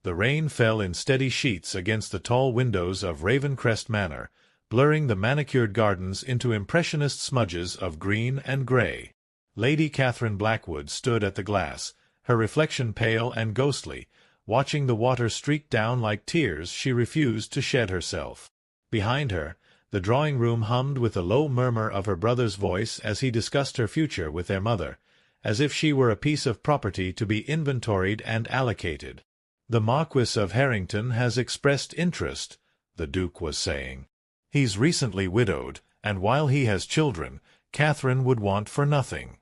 The rain fell in steady sheets against the tall windows of Ravencrest Manor, blurring the manicured gardens into impressionist smudges of green and grey. Lady Catherine Blackwood stood at the glass, her reflection pale and ghostly, watching the water streak down like tears she refused to shed herself. Behind her, the drawing-room hummed with the low murmur of her brother's voice as he discussed her future with their mother, as if she were a piece of property to be inventoried and allocated. "The Marquis of Harrington has expressed interest," the Duke was saying. "He's recently widowed, and while he has children, Catherine would want for nothing."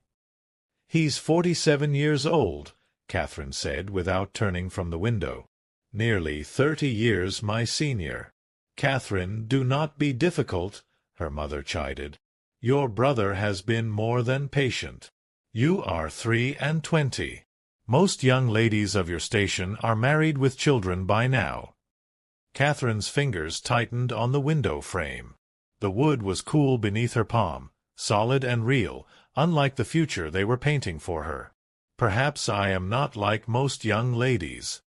"He's 47 years old," Catherine said without turning from the window. "Nearly 30 years my senior." "Catherine, do not be difficult," her mother chided. "Your brother has been more than patient. You are 23. Most young ladies of your station are married with children by now." Catherine's fingers tightened on the window frame. The wood was cool beneath her palm, solid and real, unlike the future they were painting for her. "Perhaps I am not like most young ladies."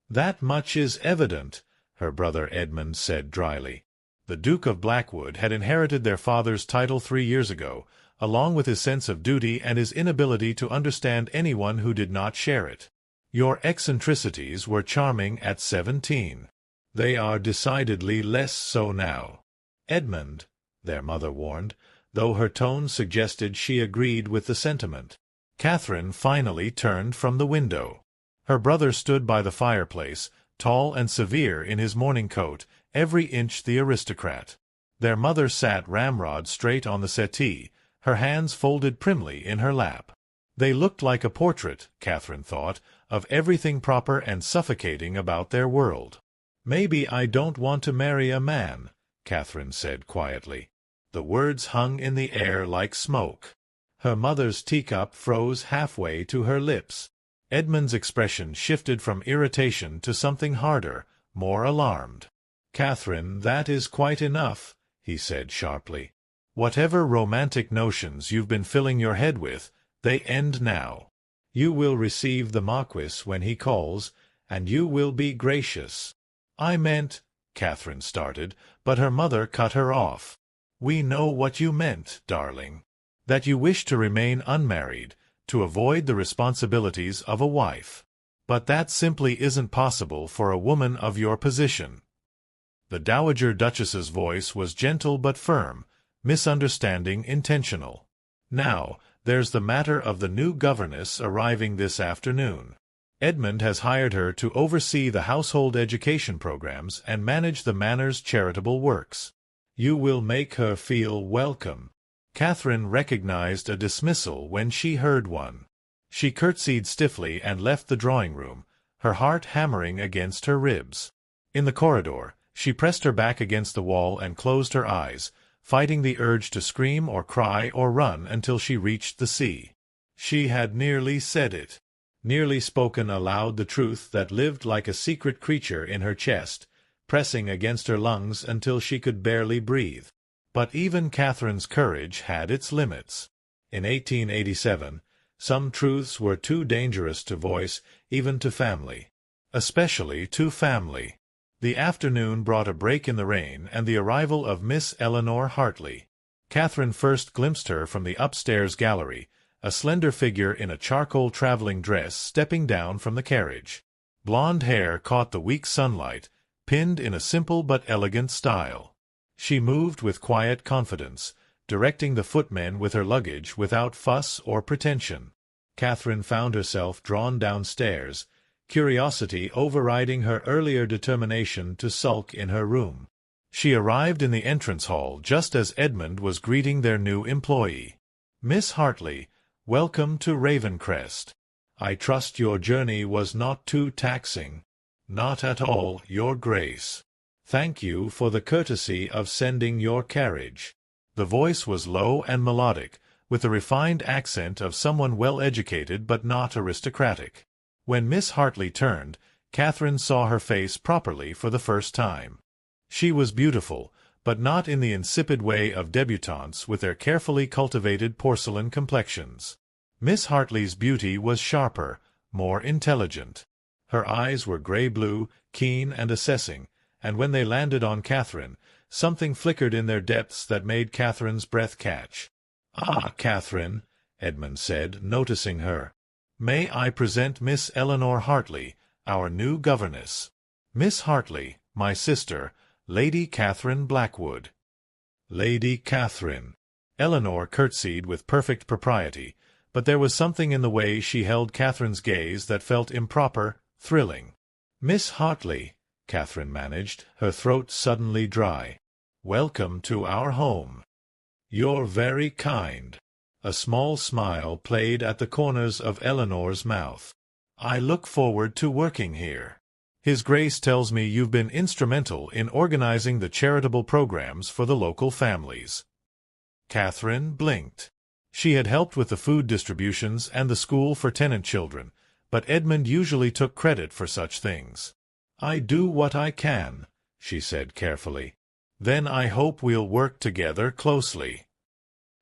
"That much is evident," her brother Edmund said dryly. The Duke of Blackwood had inherited their father's title 3 years ago, along with his sense of duty and his inability to understand anyone who did not share it. "Your eccentricities were charming at 17. They are decidedly less so now, Edmund," their mother warned, though her tone suggested she agreed with the sentiment. Catherine finally turned from the window. Her brother stood by the fireplace, tall and severe in his morning coat, every inch the aristocrat. Their mother sat ramrod straight on the settee, her hands folded primly in her lap. They looked like a portrait, Catherine thought, of everything proper and suffocating about their world. "Maybe I don't want to marry a man," Catherine said quietly. The words hung in the air like smoke. Her mother's teacup froze halfway to her lips. Edmund's expression shifted from irritation to something harder, more alarmed. "Catherine, that is quite enough," he said sharply. "Whatever romantic notions you've been filling your head with, they end now. You will receive the Marquis when he calls, and you will be gracious." "I meant—" Catherine started, but her mother cut her off. "We know what you meant, darling. That you wish to remain unmarried, to avoid the responsibilities of a wife. But that simply isn't possible for a woman of your position." The Dowager Duchess's voice was gentle but firm, misunderstanding intentional. "Now, there's the matter of the new governess arriving this afternoon. Edmund has hired her to oversee the household education programs and manage the manor's charitable works. You will make her feel welcome." Catherine recognized a dismissal when she heard one. She curtsied stiffly and left the drawing-room, her heart hammering against her ribs. In the corridor, she pressed her back against the wall and closed her eyes, fighting the urge to scream or cry or run until she reached the sea. She had nearly said it, nearly spoken aloud the truth that lived like a secret creature in her chest, pressing against her lungs until she could barely breathe. But even Catherine's courage had its limits. In 1887, some truths were too dangerous to voice, even to family. Especially to family. The afternoon brought a break in the rain and the arrival of Miss Eleanor Hartley. Catherine first glimpsed her from the upstairs gallery, a slender figure in a charcoal traveling dress stepping down from the carriage. Blonde hair caught the weak sunlight, pinned in a simple but elegant style. She moved with quiet confidence, directing the footmen with her luggage without fuss or pretension. Catherine found herself drawn downstairs, curiosity overriding her earlier determination to sulk in her room. She arrived in the entrance hall just as Edmund was greeting their new employee. "Miss Hartley, welcome to Ravencrest. I trust your journey was not too taxing." "Not at all, Your Grace. Thank you for the courtesy of sending your carriage." The voice was low and melodic, with the refined accent of someone well-educated but not aristocratic. When Miss Hartley turned, Catherine saw her face properly for the first time. She was beautiful, but not in the insipid way of débutantes with their carefully cultivated porcelain complexions. Miss Hartley's beauty was sharper, more intelligent. Her eyes were grey-blue, keen and assessing, and when they landed on Catherine, something flickered in their depths that made Catherine's breath catch. "Ah, Catherine," Edmund said, noticing her. "May I present Miss Eleanor Hartley, our new governess. Miss Hartley, my sister, Lady Catherine Blackwood." Lady Catherine. Eleanor curtsied with perfect propriety, but there was something in the way she held Catherine's gaze that felt improper, thrilling. "Miss Hartley," Catherine managed, her throat suddenly dry. "Welcome to our home." "You're very kind." A small smile played at the corners of Eleanor's mouth. "I look forward to working here. His Grace tells me you've been instrumental in organizing the charitable programs for the local families." Catherine blinked. She had helped with the food distributions and the school for tenant children, but Edmund usually took credit for such things. "I do what I can," she said carefully. "Then I hope we'll work together closely."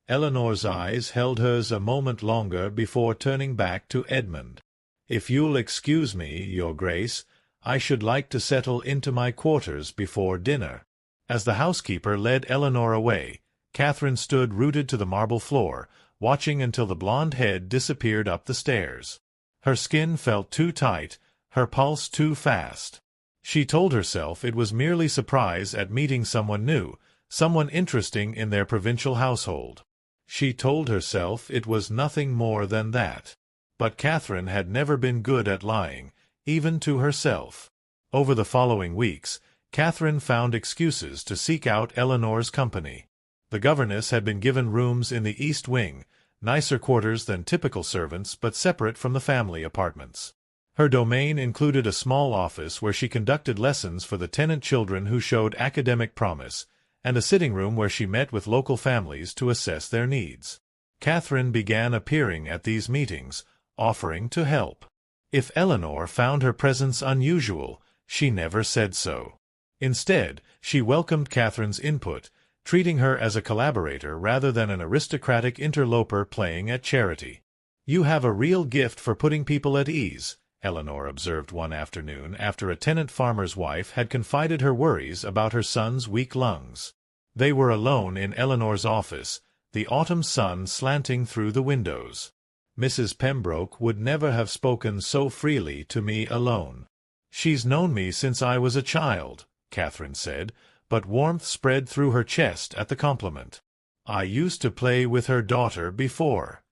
Eleanor's eyes held hers a moment longer before turning back to Edmund. "If you'll excuse me, Your Grace, I should like to settle into my quarters before dinner." As the housekeeper led Eleanor away, Catherine stood rooted to the marble floor, watching until the blonde head disappeared up the stairs. Her skin felt too tight, her pulse too fast. She told herself it was merely surprise at meeting someone new, someone interesting in their provincial household. She told herself it was nothing more than that. But Catherine had never been good at lying, even to herself. Over the following weeks, Catherine found excuses to seek out Eleanor's company. The governess had been given rooms in the East Wing, nicer quarters than typical servants but separate from the family apartments. Her domain included a small office where she conducted lessons for the tenant children who showed academic promise, and a sitting room where she met with local families to assess their needs. Catherine began appearing at these meetings, offering to help. If Eleanor found her presence unusual, she never said so. Instead, she welcomed Catherine's input, treating her as a collaborator rather than an aristocratic interloper playing at charity. "You have a real gift for putting people at ease," Eleanor observed one afternoon after a tenant farmer's wife had confided her worries about her son's weak lungs. They were alone in Eleanor's office, the autumn sun slanting through the windows. "Mrs. Pembroke would never have spoken so freely to me alone. She's known me since I was a child," Catherine said, but warmth spread through her chest at the compliment. "I used to play with her daughter before."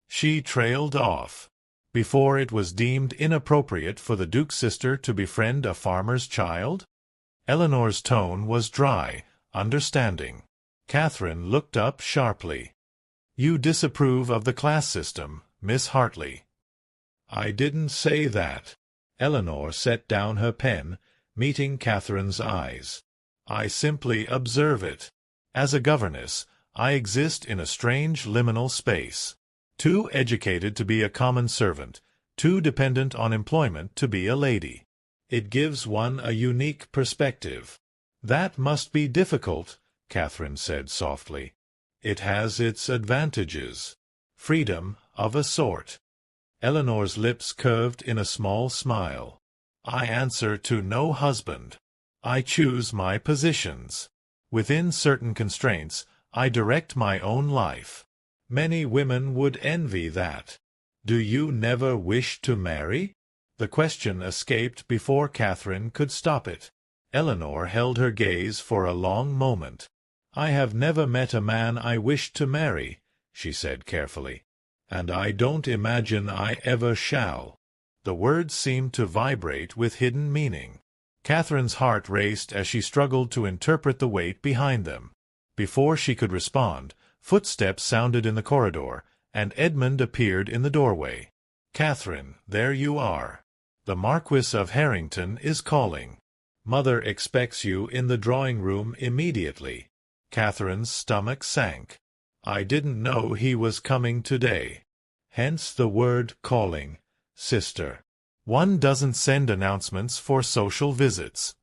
She trailed off. "Before it was deemed inappropriate for the Duke's sister to befriend a farmer's child?" Eleanor's tone was dry, understanding. Catherine looked up sharply. "You disapprove of the class system, Miss Hartley." "I didn't say that." Eleanor set down her pen, meeting Catherine's eyes. "I simply observe it. As a governess, I exist in a strange liminal space. Too educated to be a common servant, too dependent on employment to be a lady. It gives one a unique perspective." "That must be difficult," Catherine said softly. "It has its advantages. Freedom, of a sort." Eleanor's lips curved in a small smile. "I answer to no husband. I choose my positions. Within certain constraints, I direct my own life. Many women would envy that. Do you never wish to marry?" The question escaped before Catherine could stop it. Eleanor held her gaze for a long moment. "I have never met a man I wished to marry," she said carefully. "And I don't imagine I ever shall." The words seemed to vibrate with hidden meaning. Catherine's heart raced as she struggled to interpret the weight behind them. Before she could respond, footsteps sounded in the corridor, and Edmund appeared in the doorway. "Catherine, there you are. The Marquis of Harrington is calling. Mother expects you in the drawing-room immediately." Catherine's stomach sank. "I didn't know he was coming today." Hence the word calling, sister. One doesn't send announcements for social visits.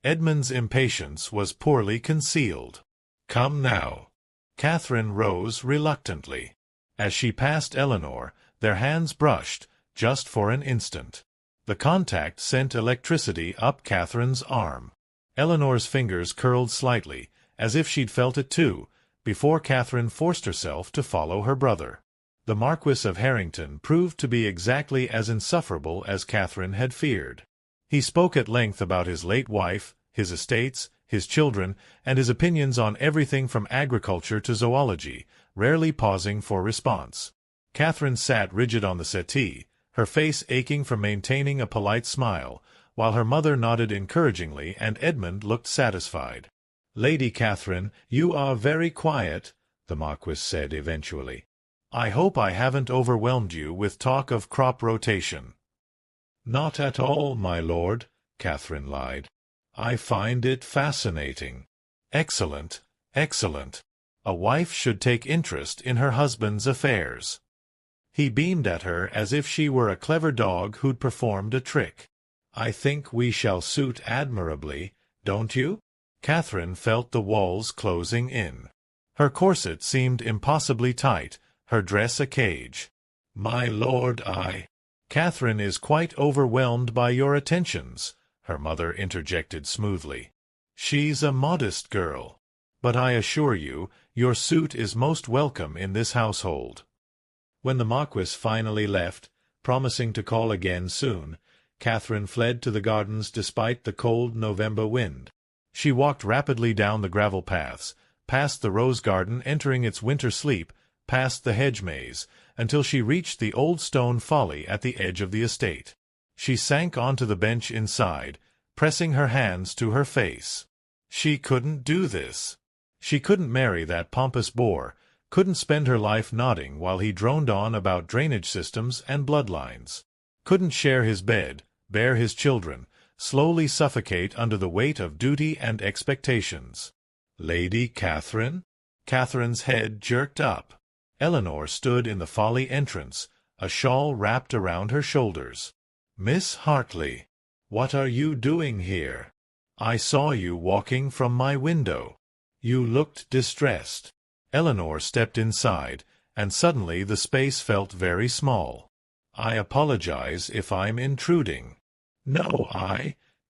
Edmund's impatience was poorly concealed. "Come now." Catherine rose reluctantly. As she passed Eleanor, their hands brushed, just for an instant. The contact sent electricity up Catherine's arm. Eleanor's fingers curled slightly, as if she'd felt it too, before Catherine forced herself to follow her brother. The Marquis of Harrington proved to be exactly as insufferable as Catherine had feared. He spoke at length about his late wife, his estates, his children, and his opinions on everything from agriculture to zoology, rarely pausing for response. Catherine sat rigid on the settee, her face aching from maintaining a polite smile, while her mother nodded encouragingly and Edmund looked satisfied. "Lady Catherine, you are very quiet," the Marquis said eventually. "I hope I haven't overwhelmed you with talk of crop rotation." "Not at all, my lord," Catherine lied. "I find it fascinating." "Excellent, excellent. A wife should take interest in her husband's affairs." He beamed at her as if she were a clever dog who'd performed a trick. "I think we shall suit admirably, don't you?" Catherine felt the walls closing in. Her corset seemed impossibly tight, her dress a cage. "My lord, Catherine is quite overwhelmed by your attentions," her mother interjected smoothly. "She's a modest girl. But I assure you, your suit is most welcome in this household." When the Marquis finally left, promising to call again soon, Catherine fled to the gardens despite the cold November wind. She walked rapidly down the gravel paths, past the rose garden entering its winter sleep, past the hedge maze, until she reached the old stone folly at the edge of the estate. She sank onto the bench inside, pressing her hands to her face. She couldn't do this. She couldn't marry that pompous bore, couldn't spend her life nodding while he droned on about drainage systems and bloodlines. Couldn't share his bed, bear his children, slowly suffocate under the weight of duty and expectations. "Lady Catherine?" Catherine's head jerked up. Eleanor stood in the folly entrance, a shawl wrapped around her shoulders. "Miss Hartley, what are you doing here? I saw you walking from my window. You looked distressed." Eleanor stepped inside, and suddenly the space felt very small. "I apologize if I'm intruding." "No,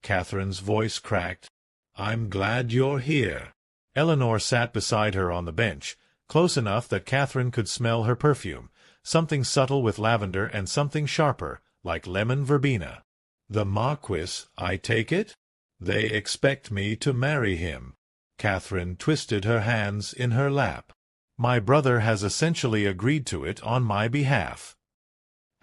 Catherine's voice cracked. "I'm glad you're here." Eleanor sat beside her on the bench, close enough that Catherine could smell her perfume, something subtle with lavender and something sharper, like lemon verbena. "The Marquis, I take it? They expect me to marry him." Catherine twisted her hands in her lap. "My brother has essentially agreed to it on my behalf."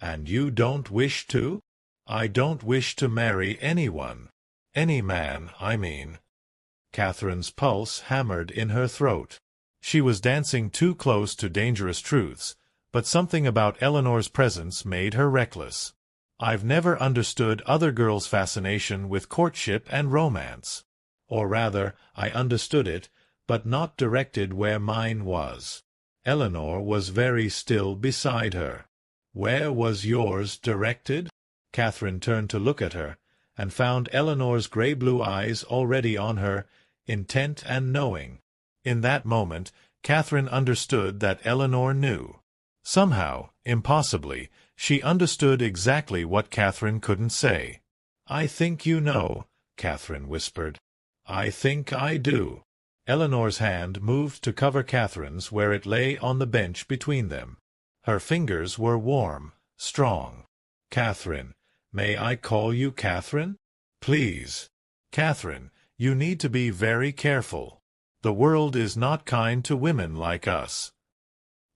"And you don't wish to?" "I don't wish to marry anyone. Any man, I mean." Catherine's pulse hammered in her throat. She was dancing too close to dangerous truths, but something about Eleanor's presence made her reckless. "I've never understood other girls' fascination with courtship and romance. Or rather, I understood it, but not directed where mine was." Eleanor was very still beside her. "Where was yours directed?" Catherine turned to look at her, and found Eleanor's grey-blue eyes already on her, intent and knowing. In that moment, Catherine understood that Eleanor knew. Somehow, impossibly, she understood exactly what Catherine couldn't say. "I think you know," Catherine whispered. "I think I do." Eleanor's hand moved to cover Catherine's where it lay on the bench between them. Her fingers were warm, strong. "Catherine, may I call you Catherine? Please. Catherine, you need to be very careful. The world is not kind to women like us."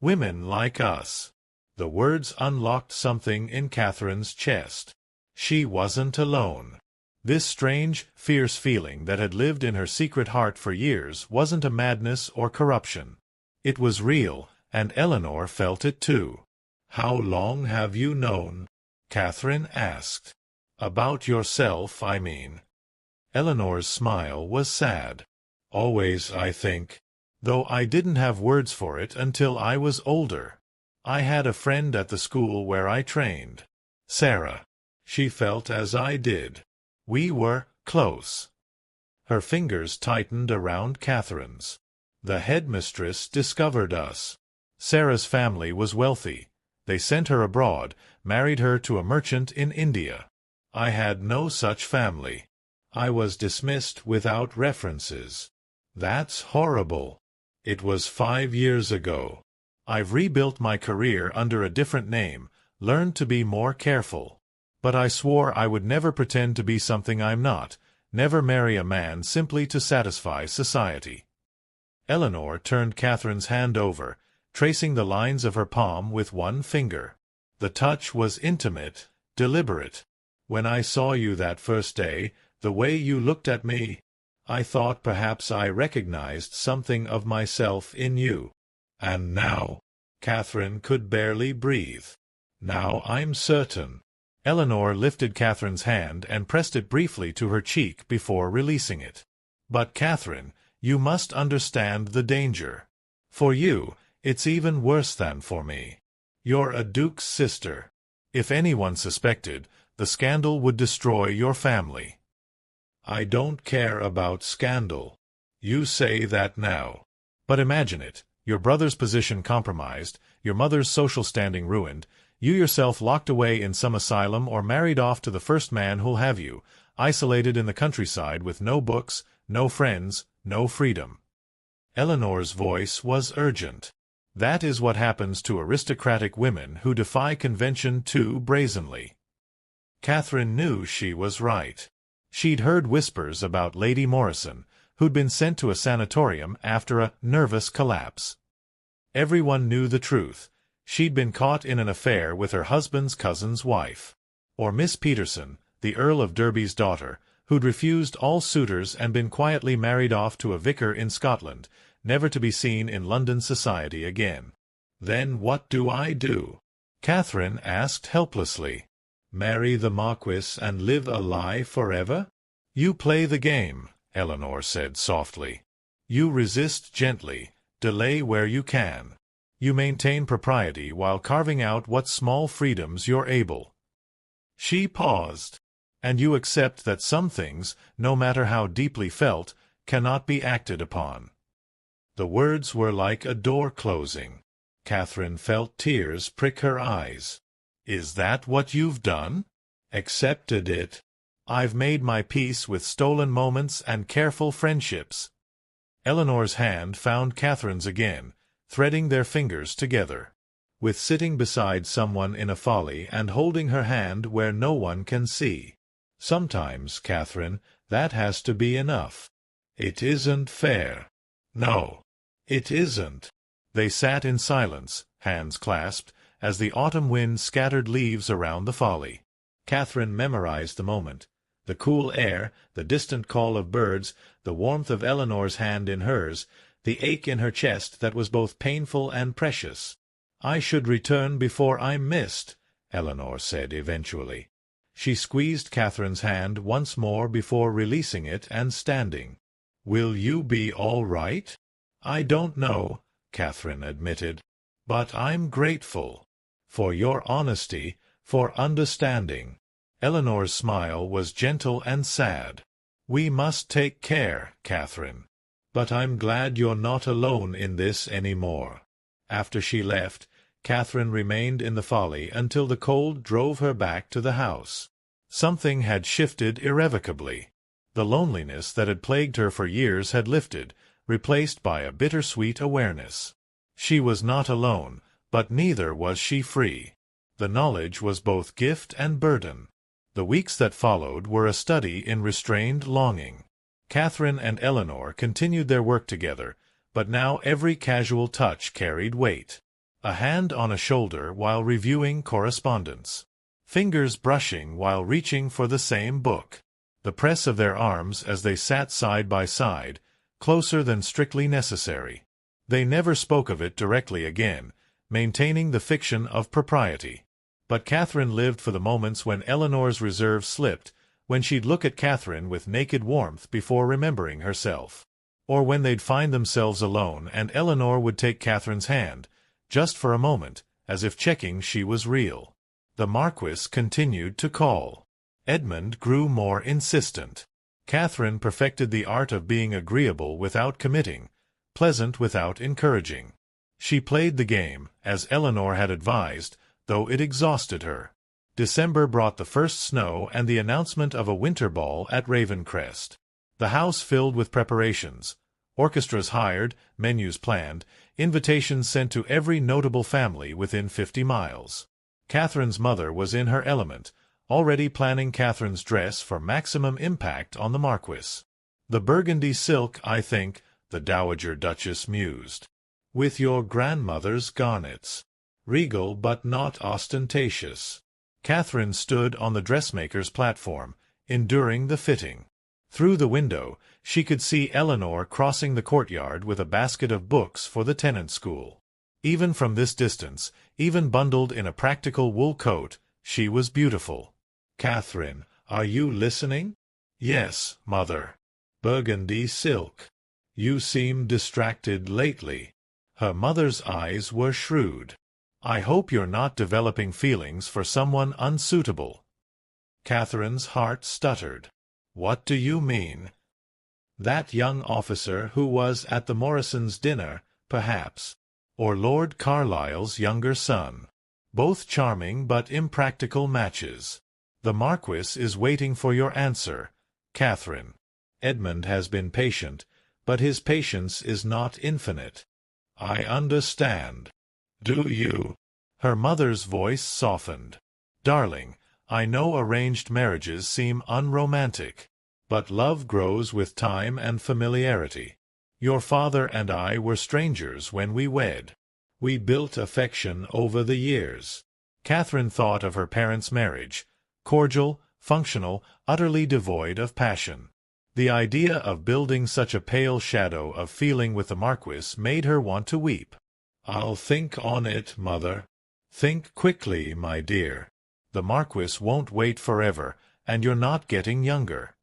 Women like us. The words unlocked something in Catherine's chest. She wasn't alone. This strange, fierce feeling that had lived in her secret heart for years wasn't a madness or corruption. It was real, and Eleanor felt it too. "How long have you known?" Catherine asked. "About yourself, I mean." Eleanor's smile was sad. "Always, I think. Though I didn't have words for it until I was older. I had a friend at the school where I trained. Sarah. She felt as I did. We were close." Her fingers tightened around Catherine's. "The headmistress discovered us. Sarah's family was wealthy. They sent her abroad, married her to a merchant in India. I had no such family. I was dismissed without references. That's horrible. It was 5 years ago. I've rebuilt my career under a different name, learned to be more careful. But I swore I would never pretend to be something I'm not, never marry a man simply to satisfy society. Eleanor turned Catherine's hand over, tracing the lines of her palm with one finger. The touch was intimate, deliberate. When I saw you that first day, the way you looked at me, I thought perhaps I recognized something of myself in you. And now, Catherine could barely breathe. Now I'm certain. Eleanor lifted Catherine's hand and pressed it briefly to her cheek before releasing it. But Catherine, you must understand the danger. For you, it's even worse than for me. You're a duke's sister. If anyone suspected, the scandal would destroy your family. I don't care about scandal. You say that now. But imagine it, your brother's position compromised, your mother's social standing ruined, you yourself locked away in some asylum or married off to the first man who'll have you, isolated in the countryside with no books, no friends, no freedom. Eleanor's voice was urgent. That is what happens to aristocratic women who defy convention too brazenly. Catherine knew she was right. She'd heard whispers about Lady Morrison, who'd been sent to a sanatorium after a nervous collapse. Everyone knew the truth. She'd been caught in an affair with her husband's cousin's wife. Or Miss Peterson, the Earl of Derby's daughter, who'd refused all suitors and been quietly married off to a vicar in Scotland, never to be seen in London society again. Then what do I do? Catherine asked helplessly. Marry the Marquis and live a lie forever? You play the game, Eleanor said softly. You resist gently, delay where you can. You maintain propriety while carving out what small freedoms you're able. She paused. And you accept that some things, no matter how deeply felt, cannot be acted upon. The words were like a door closing. Catherine felt tears prick her eyes. Is that what you've done? Accepted it. I've made my peace with stolen moments and careful friendships. Eleanor's hand found Catherine's again, threading their fingers together. With sitting beside someone in a folly and holding her hand where no one can see. Sometimes, Catherine, that has to be enough. It isn't fair. No, it isn't. They sat in silence, hands clasped, as the autumn wind scattered leaves around the folly. Catherine memorized the moment. The cool air, the distant call of birds, the warmth of Eleanor's hand in hers, the ache in her chest that was both painful and precious. I should return before I'm missed, Eleanor said eventually. She squeezed Catherine's hand once more before releasing it and standing. Will you be all right? I don't know, Catherine admitted. But I'm grateful. For your honesty, for understanding. Eleanor's smile was gentle and sad. We must take care, Catherine. But I'm glad you're not alone in this any more. After she left, Catherine remained in the folly until the cold drove her back to the house. Something had shifted irrevocably. The loneliness that had plagued her for years had lifted, replaced by a bittersweet awareness. She was not alone, but neither was she free. The knowledge was both gift and burden. The weeks that followed were a study in restrained longing. Catherine and Eleanor continued their work together, but now every casual touch carried weight. A hand on a shoulder while reviewing correspondence. Fingers brushing while reaching for the same book. The press of their arms as they sat side by side, closer than strictly necessary. They never spoke of it directly again, maintaining the fiction of propriety. But Catherine lived for the moments when Eleanor's reserve slipped, when she'd look at Catherine with naked warmth before remembering herself. Or when they'd find themselves alone and Eleanor would take Catherine's hand, just for a moment, as if checking she was real. The Marquis continued to call. Edmund grew more insistent. Catherine perfected the art of being agreeable without committing, pleasant without encouraging. She played the game, as Eleanor had advised, though it exhausted her. December brought the first snow and the announcement of a winter ball at Ravencrest. The house filled with preparations. Orchestras hired, menus planned, invitations sent to every notable family within 50 miles. Catherine's mother was in her element, already planning Catherine's dress for maximum impact on the Marquis. "The burgundy silk, I think," the Dowager Duchess mused. "With your grandmother's garnets. Regal but not ostentatious." Catherine stood on the dressmaker's platform, enduring the fitting. Through the window, she could see Eleanor crossing the courtyard with a basket of books for the tenant school. Even from this distance, even bundled in a practical wool coat, she was beautiful. "Catherine, are you listening?" "Yes, mother." "Burgundy silk. You seem distracted lately." Her mother's eyes were shrewd. "I hope you're not developing feelings for someone unsuitable." Catherine's heart stuttered. "What do you mean?" "That young officer who was at the Morrisons' dinner, perhaps. Or Lord Carlisle's younger son. Both charming but impractical matches. The Marquis is waiting for your answer, Catherine. Edmund has been patient, but his patience is not infinite." "I understand." "Do you?" Her mother's voice softened. "Darling, I know arranged marriages seem unromantic. But love grows with time and familiarity. Your father and I were strangers when we wed. We built affection over the years." Catherine thought of her parents' marriage, cordial, functional, utterly devoid of passion. The idea of building such a pale shadow of feeling with the Marquis made her want to weep. "I'll think on it, mother." "Think quickly, my dear. The Marquis won't wait forever, and you're not getting younger."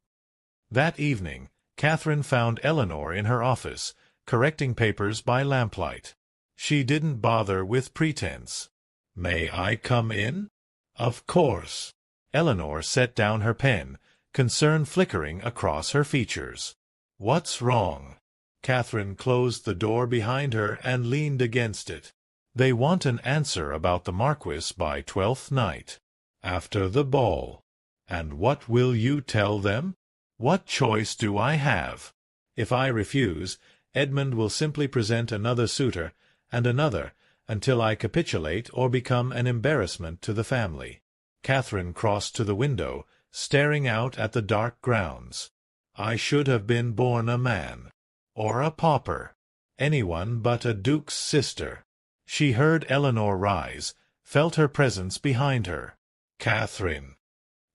That evening, Catherine found Eleanor in her office, correcting papers by lamplight. She didn't bother with pretense. "May I come in?" "Of course." Eleanor set down her pen, concern flickering across her features. "What's wrong?" Catherine closed the door behind her and leaned against it. "They want an answer about the Marquis by 12th night. After the ball." "And what will you tell them?" "What choice do I have? If I refuse, Edmund will simply present another suitor, and another, until I capitulate or become an embarrassment to the family." Catherine crossed to the window, staring out at the dark grounds. "I should have been born a man. Or a pauper. Anyone but a duke's sister." She heard Eleanor rise, felt her presence behind her. "Catherine."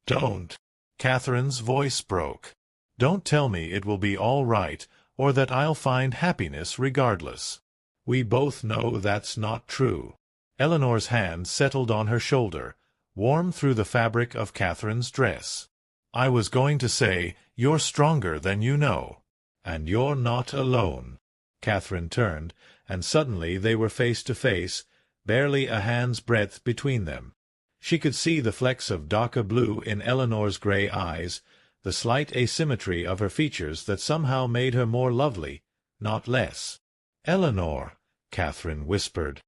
"Don't." Catherine's voice broke. "Don't tell me it will be all right, or that I'll find happiness regardless. We both know that's not true." Eleanor's hand settled on her shoulder, warm through the fabric of Catherine's dress. "I was going to say, you're stronger than you know. And you're not alone." Catherine turned, and suddenly they were face to face, barely a hand's breadth between them. She could see the flecks of darker blue in Eleanor's grey eyes, the slight asymmetry of her features that somehow made her more lovely, not less. "Eleanor," Catherine whispered.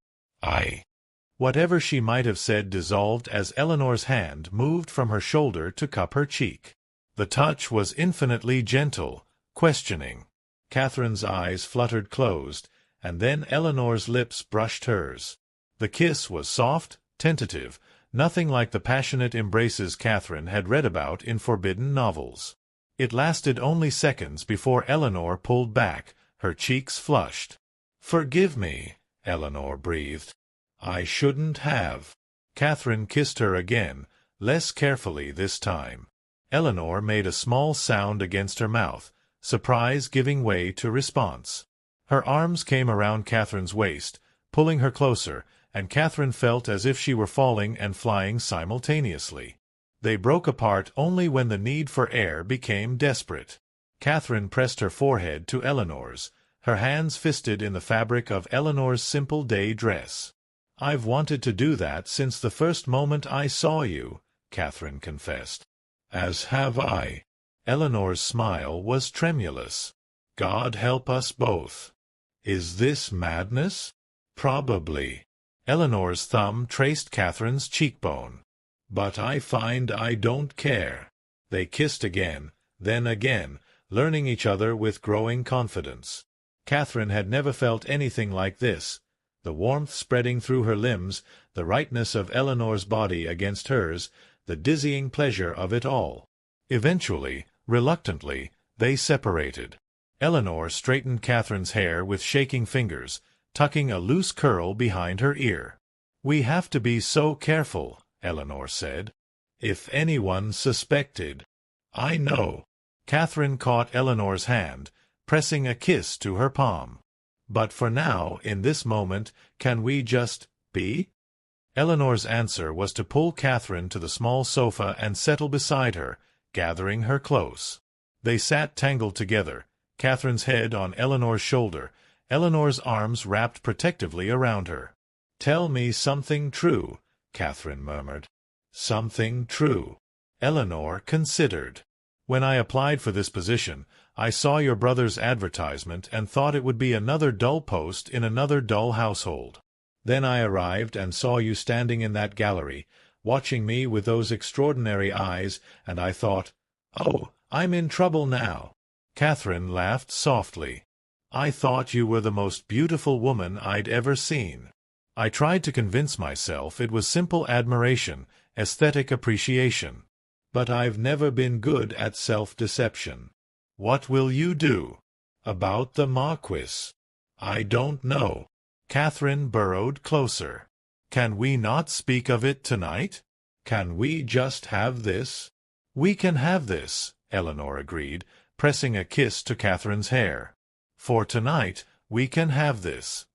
"I—" Whatever she might have said dissolved as Eleanor's hand moved from her shoulder to cup her cheek. The touch was infinitely gentle, questioning. Catherine's eyes fluttered closed, and then Eleanor's lips brushed hers. The kiss was soft, tentative, nothing like the passionate embraces Catherine had read about in forbidden novels. It lasted only seconds before Eleanor pulled back, her cheeks flushed. "Forgive me," Eleanor breathed. "I shouldn't have." Catherine kissed her again, less carefully this time. Eleanor made a small sound against her mouth, surprise giving way to response. Her arms came around Catherine's waist, pulling her closer, and Catherine felt as if she were falling and flying simultaneously. They broke apart only when the need for air became desperate. Catherine pressed her forehead to Eleanor's, her hands fisted in the fabric of Eleanor's simple day dress. "I've wanted to do that since the first moment I saw you," Catherine confessed. "As have I." Eleanor's smile was tremulous. "God help us both." "Is this madness?" "Probably." Eleanor's thumb traced Catherine's cheekbone. But I find I don't care." They kissed again, then again, learning each other with growing confidence. Catherine had never felt anything like this. The warmth spreading through her limbs, the rightness of Eleanor's body against hers, the dizzying pleasure of it all. Eventually, reluctantly, they separated. Eleanor straightened Catherine's hair with shaking fingers, tucking a loose curl behind her ear. "We have to be so careful," Eleanor said. "If anyone suspected—" "I know." Catherine caught Eleanor's hand, pressing a kiss to her palm. "But for now, in this moment, can we just be?" Eleanor's answer was to pull Catherine to the small sofa and settle beside her, gathering her close. They sat tangled together, Catherine's head on Eleanor's shoulder, Eleanor's arms wrapped protectively around her. "Tell me something true," Catherine murmured. "Something true." Eleanor considered. "When I applied for this position, I saw your brother's advertisement and thought it would be another dull post in another dull household. Then I arrived and saw you standing in that gallery, watching me with those extraordinary eyes, and I thought, 'Oh, I'm in trouble now.'" Catherine laughed softly. "I thought you were the most beautiful woman I'd ever seen. I tried to convince myself it was simple admiration, aesthetic appreciation. But I've never been good at self-deception. What will you do?" "About the Marquis?" "I don't know." Catherine burrowed closer. "Can we not speak of it tonight? Can we just have this?" "We can have this," Eleanor agreed, pressing a kiss to Catherine's hair. "For tonight, we can have this."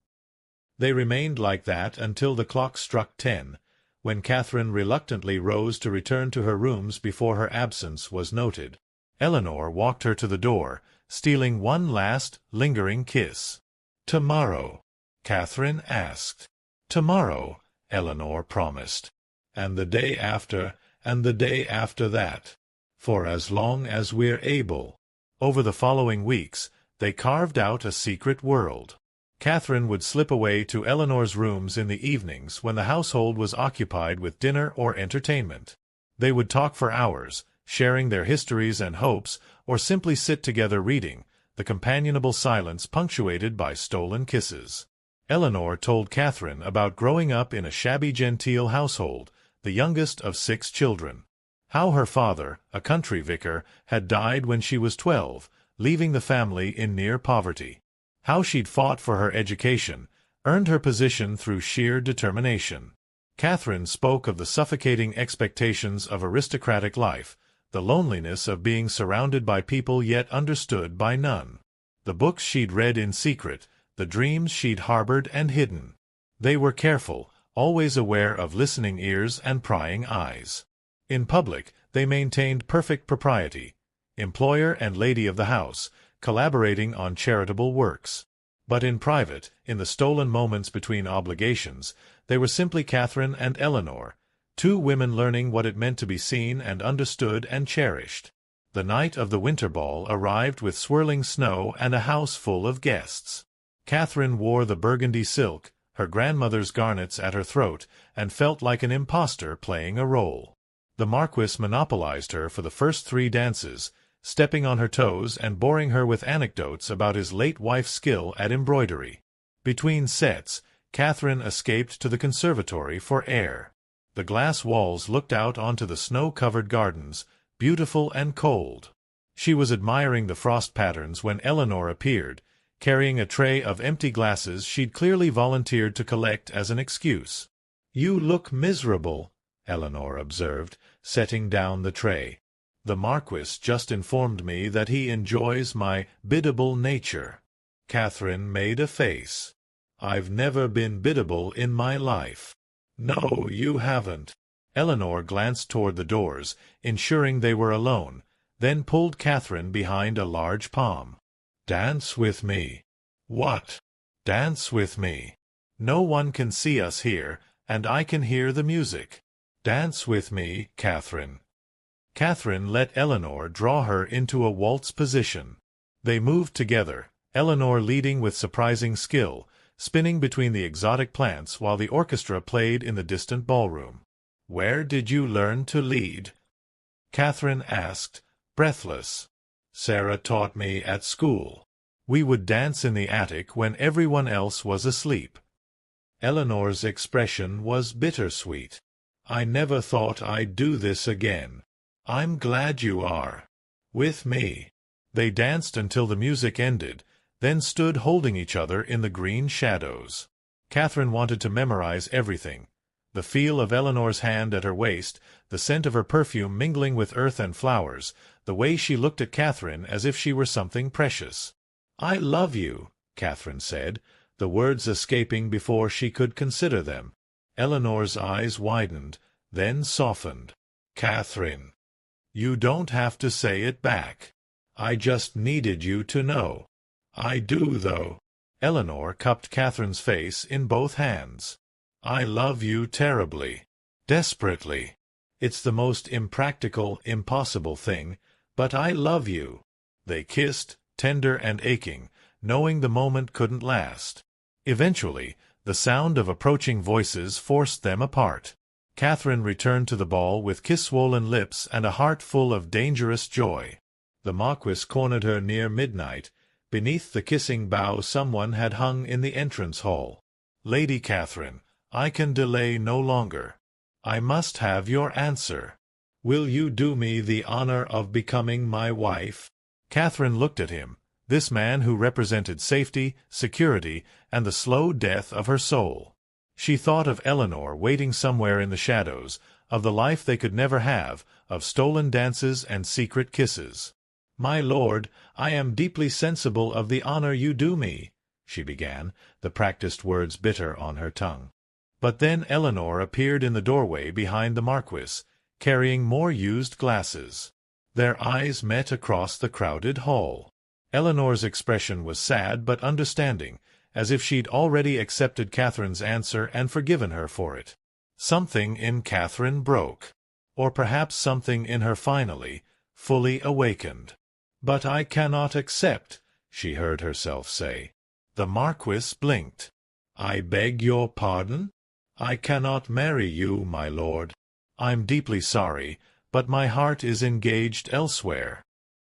They remained like that until the clock struck 10, when Catherine reluctantly rose to return to her rooms before her absence was noted. Eleanor walked her to the door, stealing one last, lingering kiss. "Tomorrow?" Catherine asked. "Tomorrow," Eleanor promised. "And the day after, and the day after that. For as long as we're able." Over the following weeks, they carved out a secret world. Catherine would slip away to Eleanor's rooms in the evenings when the household was occupied with dinner or entertainment. They would talk for hours, sharing their histories and hopes, or simply sit together reading, the companionable silence punctuated by stolen kisses. Eleanor told Catherine about growing up in a shabby-genteel household, the youngest of 6 children. How her father, a country vicar, had died when she was 12, leaving the family in near poverty. How she'd fought for her education, earned her position through sheer determination. Catherine spoke of the suffocating expectations of aristocratic life, the loneliness of being surrounded by people yet understood by none. The books she'd read in secret, the dreams she'd harbored and hidden. They were careful, always aware of listening ears and prying eyes. In public, they maintained perfect propriety, employer and lady of the house, collaborating on charitable works. But in private, in the stolen moments between obligations, they were simply Catherine and Eleanor, 2 women learning what it meant to be seen and understood and cherished. The night of the winter ball arrived with swirling snow and a house full of guests. Catherine wore the burgundy silk, her grandmother's garnets at her throat, and felt like an impostor playing a role. The Marquis monopolized her for the first 3 dances, stepping on her toes and boring her with anecdotes about his late wife's skill at embroidery. Between sets, Catherine escaped to the conservatory for air. The glass walls looked out onto the snow-covered gardens, beautiful and cold. She was admiring the frost patterns when Eleanor appeared, carrying a tray of empty glasses she'd clearly volunteered to collect as an excuse. "You look miserable," Eleanor observed, setting down the tray. "The Marquis just informed me that he enjoys my biddable nature." Catherine made a face. "I've never been biddable in my life." "No, you haven't." Eleanor glanced toward the doors, ensuring they were alone, then pulled Catherine behind a large palm. "Dance with me." "What?" "Dance with me. No one can see us here, and I can hear the music. Dance with me, Catherine." Catherine let Eleanor draw her into a waltz position. They moved together, Eleanor leading with surprising skill, spinning between the exotic plants while the orchestra played in the distant ballroom. "Where did you learn to lead?" Catherine asked, breathless. "Sarah taught me at school. We would dance in the attic when everyone else was asleep." Eleanor's expression was bittersweet. "I never thought I'd do this again. I'm glad you are. With me." They danced until the music ended, then stood holding each other in the green shadows. Catherine wanted to memorize everything. The feel of Eleanor's hand at her waist, the scent of her perfume mingling with earth and flowers, the way she looked at Catherine as if she were something precious. "I love you," Catherine said, the words escaping before she could consider them. Eleanor's eyes widened, then softened. "Catherine, you don't have to say it back. I just needed you to know. I do, though." Eleanor cupped Catherine's face in both hands. "I love you terribly. Desperately. It's the most impractical, impossible thing, but I love you." They kissed, tender and aching, knowing the moment couldn't last. Eventually, the sound of approaching voices forced them apart. Catherine returned to the ball with kiss-swollen lips and a heart full of dangerous joy. The Marquis cornered her near midnight. Beneath the kissing bough someone had hung in the entrance hall. "Lady Catherine, I can delay no longer. I must have your answer. Will you do me the honor of becoming my wife?" Catherine looked at him, this man who represented safety, security, and the slow death of her soul. She thought of Eleanor waiting somewhere in the shadows, of the life they could never have, of stolen dances and secret kisses. "My lord, I am deeply sensible of the honor you do me," she began, the practiced words bitter on her tongue. But then Eleanor appeared in the doorway behind the Marquis, carrying more used glasses. Their eyes met across the crowded hall. Eleanor's expression was sad but understanding, as if she'd already accepted Catherine's answer and forgiven her for it. Something in Catherine broke. Or perhaps something in her finally, fully awakened. "But I cannot accept," she heard herself say. The Marquis blinked. "I beg your pardon? I cannot marry you, my lord. I'm deeply sorry, but my heart is engaged elsewhere."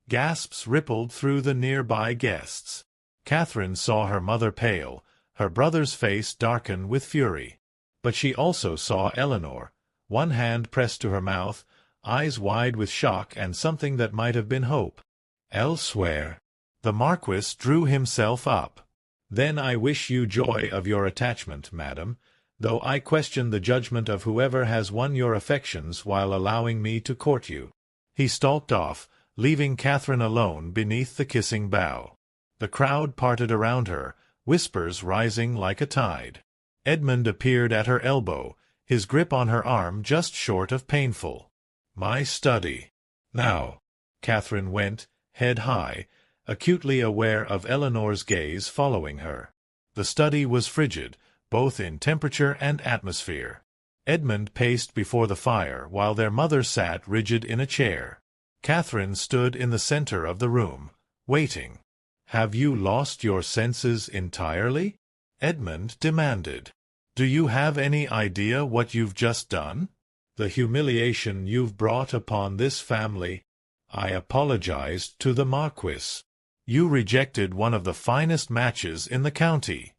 Gasps rippled through the nearby guests. Catherine saw her mother pale, her brother's face darken with fury. But she also saw Eleanor, one hand pressed to her mouth, eyes wide with shock and something that might have been hope. "Elsewhere." The Marquis drew himself up. "Then I wish you joy of your attachment, madam, though I question the judgment of whoever has won your affections while allowing me to court you." He stalked off, leaving Catherine alone beneath the kissing bough. The crowd parted around her, whispers rising like a tide. Edmund appeared at her elbow, his grip on her arm just short of painful. "My study. Now." Catherine went, head high, acutely aware of Eleanor's gaze following her. The study was frigid, both in temperature and atmosphere. Edmund paced before the fire while their mother sat rigid in a chair. Catherine stood in the center of the room, waiting. "Have you lost your senses entirely?" Edmund demanded. "Do you have any idea what you've just done? The humiliation you've brought upon this family." "I apologized to the Marquis." "You rejected one of the finest matches in the county."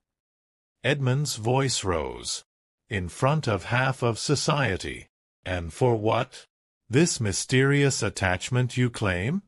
Edmund's voice rose. "In front of half of society. And for what? This mysterious attachment you claim?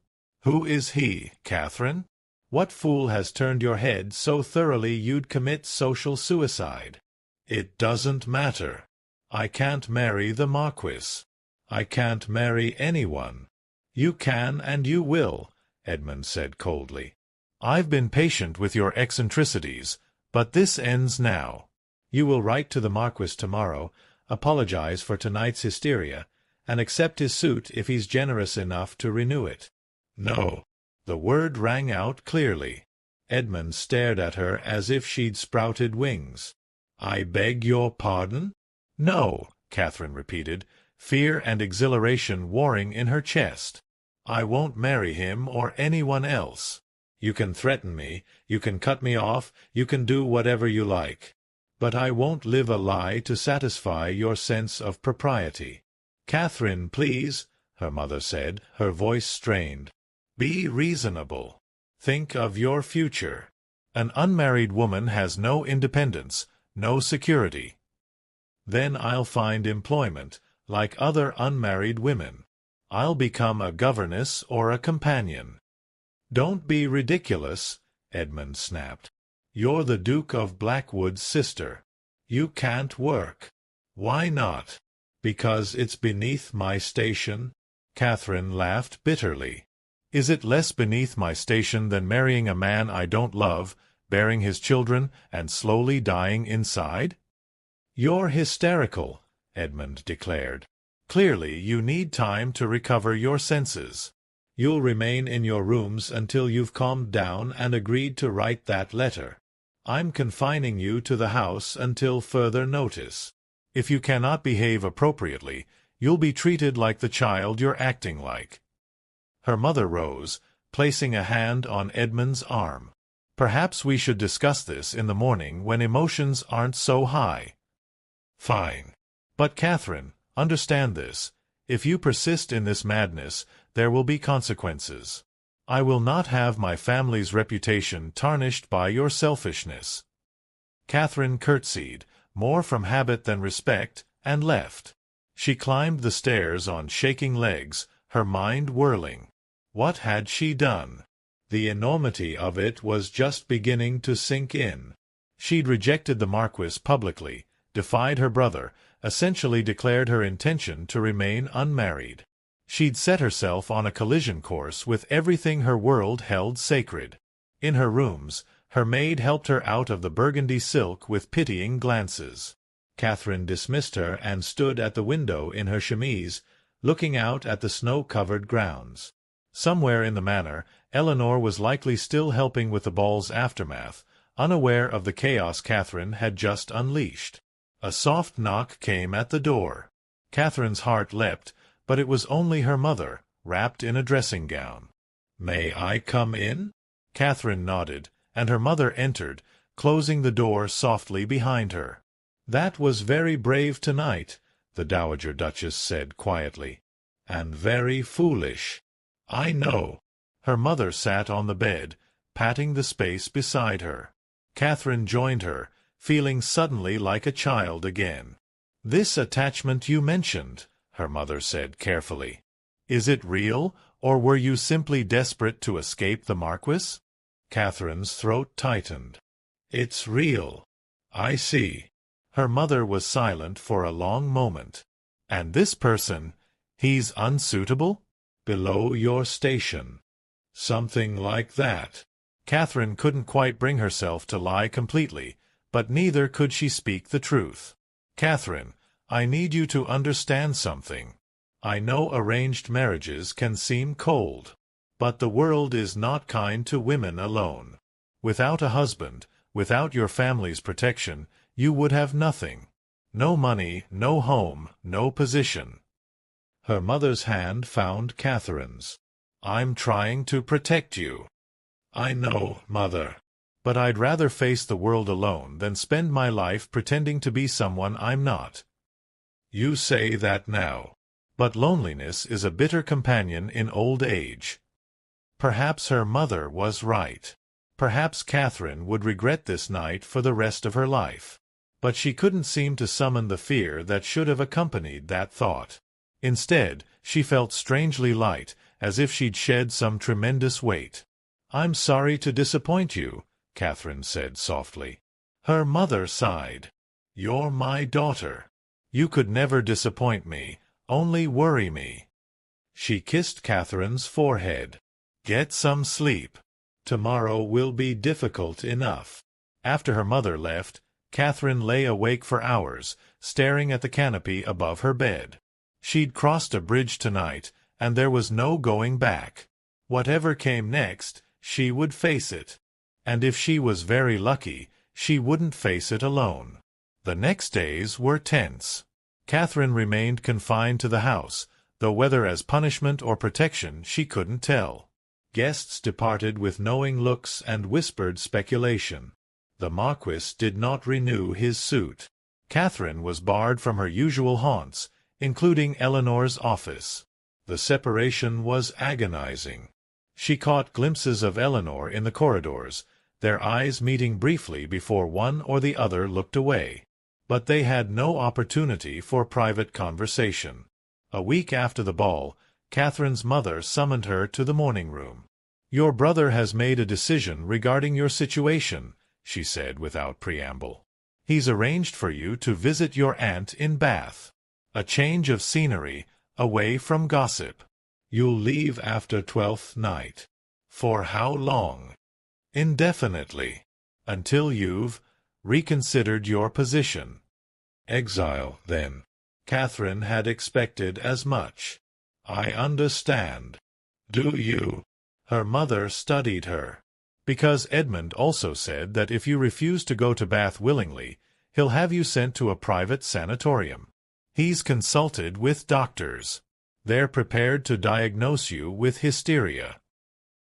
Who is he, Catherine? What fool has turned your head so thoroughly you'd commit social suicide?" "It doesn't matter. I can't marry the Marquis. I can't marry anyone." "You can and you will," Edmund said coldly. "I've been patient with your eccentricities, but this ends now. You will write to the Marquis tomorrow, apologize for tonight's hysteria, and accept his suit if he's generous enough to renew it." "No." The word rang out clearly. Edmund stared at her as if she'd sprouted wings. "I beg your pardon?" "No," Catherine repeated, fear and exhilaration warring in her chest. "I won't marry him or anyone else. You can threaten me, you can cut me off, you can do whatever you like. But I won't live a lie to satisfy your sense of propriety. Catherine, please, her mother said, her voice strained. Be reasonable. Think of your future. An unmarried woman has no independence, no security. Then I'll find employment, like other unmarried women. I'll become a governess or a companion. Don't be ridiculous, Edmund snapped. You're the Duke of Blackwood's sister. You can't work. Why not? Because it's beneath my station? Catherine laughed bitterly. Is it less beneath my station than marrying a man I don't love, bearing his children, and slowly dying inside? You're hysterical, Edmund declared. Clearly you need time to recover your senses. You'll remain in your rooms until you've calmed down and agreed to write that letter. I'm confining you to the house until further notice. If you cannot behave appropriately, you'll be treated like the child you're acting like. Her mother rose, placing a hand on Edmund's arm. Perhaps we should discuss this in the morning when emotions aren't so high. Fine. But Catherine, understand this. If you persist in this madness, there will be consequences. I will not have my family's reputation tarnished by your selfishness. Catherine curtsied, more from habit than respect, and left. She climbed the stairs on shaking legs, her mind whirling. What had she done? The enormity of it was just beginning to sink in. She'd rejected the Marquis publicly, defied her brother, essentially declared her intention to remain unmarried. She'd set herself on a collision course with everything her world held sacred. In her rooms, her maid helped her out of the burgundy silk with pitying glances. Catherine dismissed her and stood at the window in her chemise, looking out at the snow-covered grounds. Somewhere in the manor, Eleanor was likely still helping with the ball's aftermath, unaware of the chaos Catherine had just unleashed. A soft knock came at the door. Catherine's heart leapt, but it was only her mother, wrapped in a dressing gown. "May I come in?" Catherine nodded, and her mother entered, closing the door softly behind her. "That was very brave tonight," the Dowager Duchess said quietly. "And very foolish." "I know." Her mother sat on the bed, patting the space beside her. Catherine joined her, feeling suddenly like a child again. "This attachment you mentioned," her mother said carefully. "Is it real, or were you simply desperate to escape the Marquis?" Catherine's throat tightened. "It's real." "I see." Her mother was silent for a long moment. "And this person, he's unsuitable?" "Below your station." "Something like that." Catherine couldn't quite bring herself to lie completely, but neither could she speak the truth. "Catherine, I need you to understand something. I know arranged marriages can seem cold, but the world is not kind to women alone. Without a husband, without your family's protection, you would have nothing. No money, no home, no position." Her mother's hand found Catherine's. "I'm trying to protect you." "I know, Mother. But I'd rather face the world alone than spend my life pretending to be someone I'm not." "You say that now. But loneliness is a bitter companion in old age." Perhaps her mother was right. Perhaps Catherine would regret this night for the rest of her life. But she couldn't seem to summon the fear that should have accompanied that thought. Instead, she felt strangely light, as if she'd shed some tremendous weight. "I'm sorry to disappoint you," Catherine said softly. Her mother sighed. "You're my daughter. You could never disappoint me, only worry me." She kissed Catherine's forehead. "Get some sleep. Tomorrow will be difficult enough." After her mother left, Catherine lay awake for hours, staring at the canopy above her bed. She'd crossed a bridge tonight, and there was no going back. Whatever came next, she would face it. And if she was very lucky, she wouldn't face it alone. The next days were tense. Catherine remained confined to the house, though whether as punishment or protection she couldn't tell. Guests departed with knowing looks and whispered speculation. The Marquis did not renew his suit. Catherine was barred from her usual haunts, including Eleanor's office. The separation was agonizing. She caught glimpses of Eleanor in the corridors, their eyes meeting briefly before one or the other looked away. But they had no opportunity for private conversation. A week after the ball, Catherine's mother summoned her to the morning room. "Your brother has made a decision regarding your situation," she said without preamble. "He's arranged for you to visit your aunt in Bath. A change of scenery, away from gossip. You'll leave after 12th night. For how long?" "Indefinitely. Until you've reconsidered your position." "Exile, then." Catherine had expected as much. "I understand. Do you?" Her mother studied her. "Because Edmund also said that if you refuse to go to Bath willingly, he'll have you sent to a private sanatorium. He's consulted with doctors. They're prepared to diagnose you with hysteria."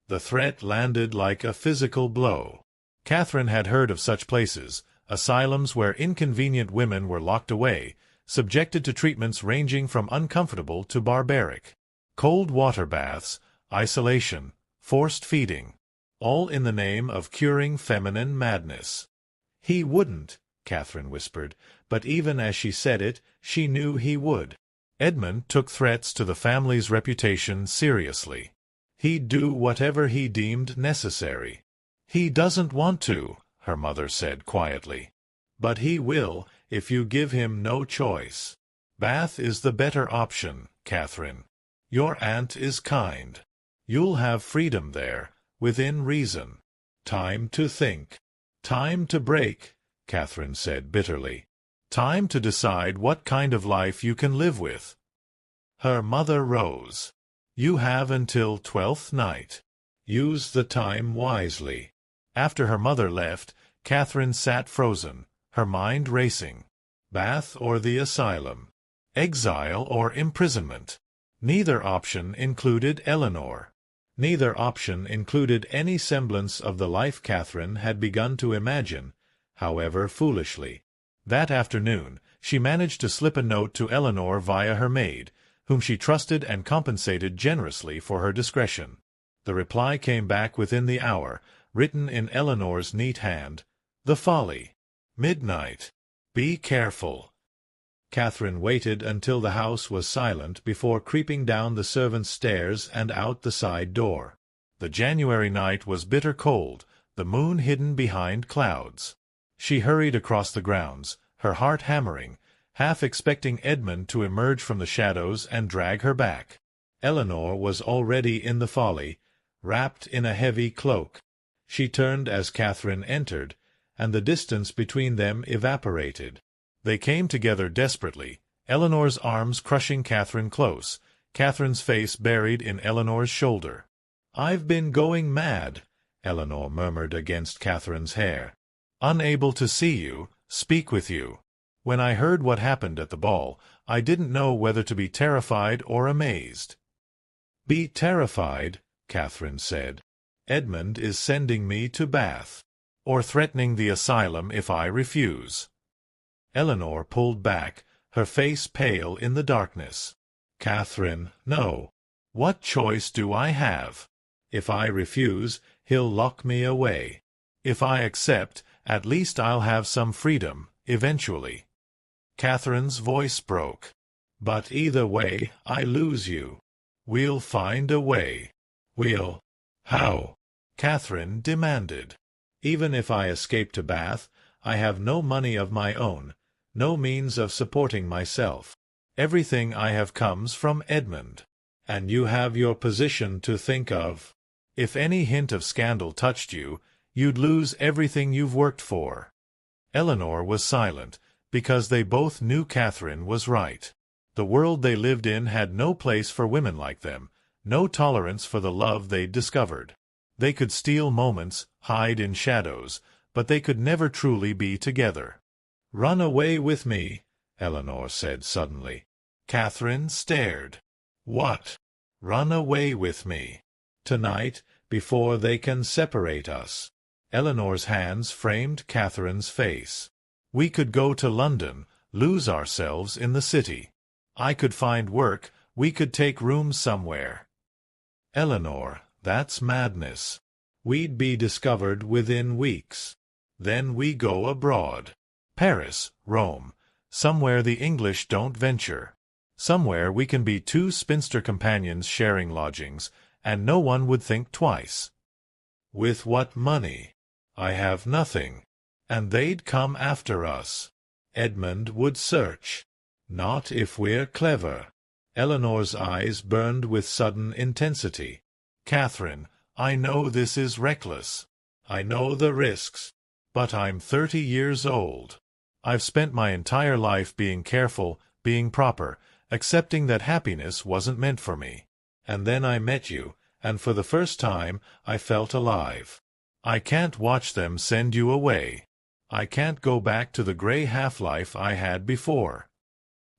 The threat landed like a physical blow. Catherine had heard of such places, asylums where inconvenient women were locked away, subjected to treatments ranging from uncomfortable to barbaric. Cold water baths, isolation, forced feeding, all in the name of curing feminine madness. "He wouldn't," Catherine whispered, but even as she said it, she knew he would. Edmund took threats to the family's reputation seriously. He'd do whatever he deemed necessary. "He doesn't want to," her mother said quietly. "But he will if you give him no choice. Bath is the better option, Catherine. Your aunt is kind. You'll have freedom there, within reason. Time to think. Time to break," Catherine said bitterly. "Time to decide what kind of life you can live with." Her mother rose. "You have until 12th night. Use the time wisely." After her mother left, Catherine sat frozen, her mind racing. Bath or the asylum? Exile or imprisonment? Neither option included Eleanor. Neither option included any semblance of the life Catherine had begun to imagine, however foolishly. That afternoon, she managed to slip a note to Eleanor via her maid, whom she trusted and compensated generously for her discretion. The reply came back within the hour, written in Eleanor's neat hand. "The folly. Midnight. Be careful." Catherine waited until the house was silent before creeping down the servants' stairs and out the side door. The January night was bitter cold, the moon hidden behind clouds. She hurried across the grounds, her heart hammering, half expecting Edmund to emerge from the shadows and drag her back. Eleanor was already in the folly, wrapped in a heavy cloak. She turned as Catherine entered, and the distance between them evaporated. They came together desperately, Eleanor's arms crushing Catherine close, Catherine's face buried in Eleanor's shoulder. "I've been going mad," Eleanor murmured against Catherine's hair. "Unable to see you, speak with you. When I heard what happened at the ball, I didn't know whether to be terrified or amazed." "Be terrified," Catherine said. "Edmund is sending me to Bath, or threatening the asylum if I refuse." Eleanor pulled back, her face pale in the darkness. "Catherine, no. What choice do I have? If I refuse, he'll lock me away. If I accept, at least I'll have some freedom, eventually." Catherine's voice broke. "But either way, I lose you. We'll find a way." "We'll? How?" Catherine demanded. "Even if I escape to Bath, I have no money of my own, no means of supporting myself. Everything I have comes from Edmund. And you have your position to think of. If any hint of scandal touched you, you'd lose everything you've worked for." Eleanor was silent, because they both knew Catherine was right. The world they lived in had no place for women like them, no tolerance for the love they'd discovered. They could steal moments, hide in shadows, but they could never truly be together. "Run away with me," Eleanor said suddenly. Catherine stared. "What?" "Run away with me. Tonight, before they can separate us." Eleanor's hands framed Catherine's face. "We could go to London, lose ourselves in the city. I could find work, we could take rooms somewhere." "Eleanor, that's madness. We'd be discovered within weeks. Then we go abroad. Paris, Rome, somewhere the English don't venture. Somewhere we can be two spinster companions sharing lodgings, and no one would think twice." "With what money? I have nothing. And they'd come after us. Edmund would search. Not if we're clever." Eleanor's eyes burned with sudden intensity. "Catherine, I know this is reckless. I know the risks. But I'm 30 years old. I've spent my entire life being careful, being proper, accepting that happiness wasn't meant for me. And then I met you, and for the first time I felt alive. I can't watch them send you away. I can't go back to the gray half-life I had before."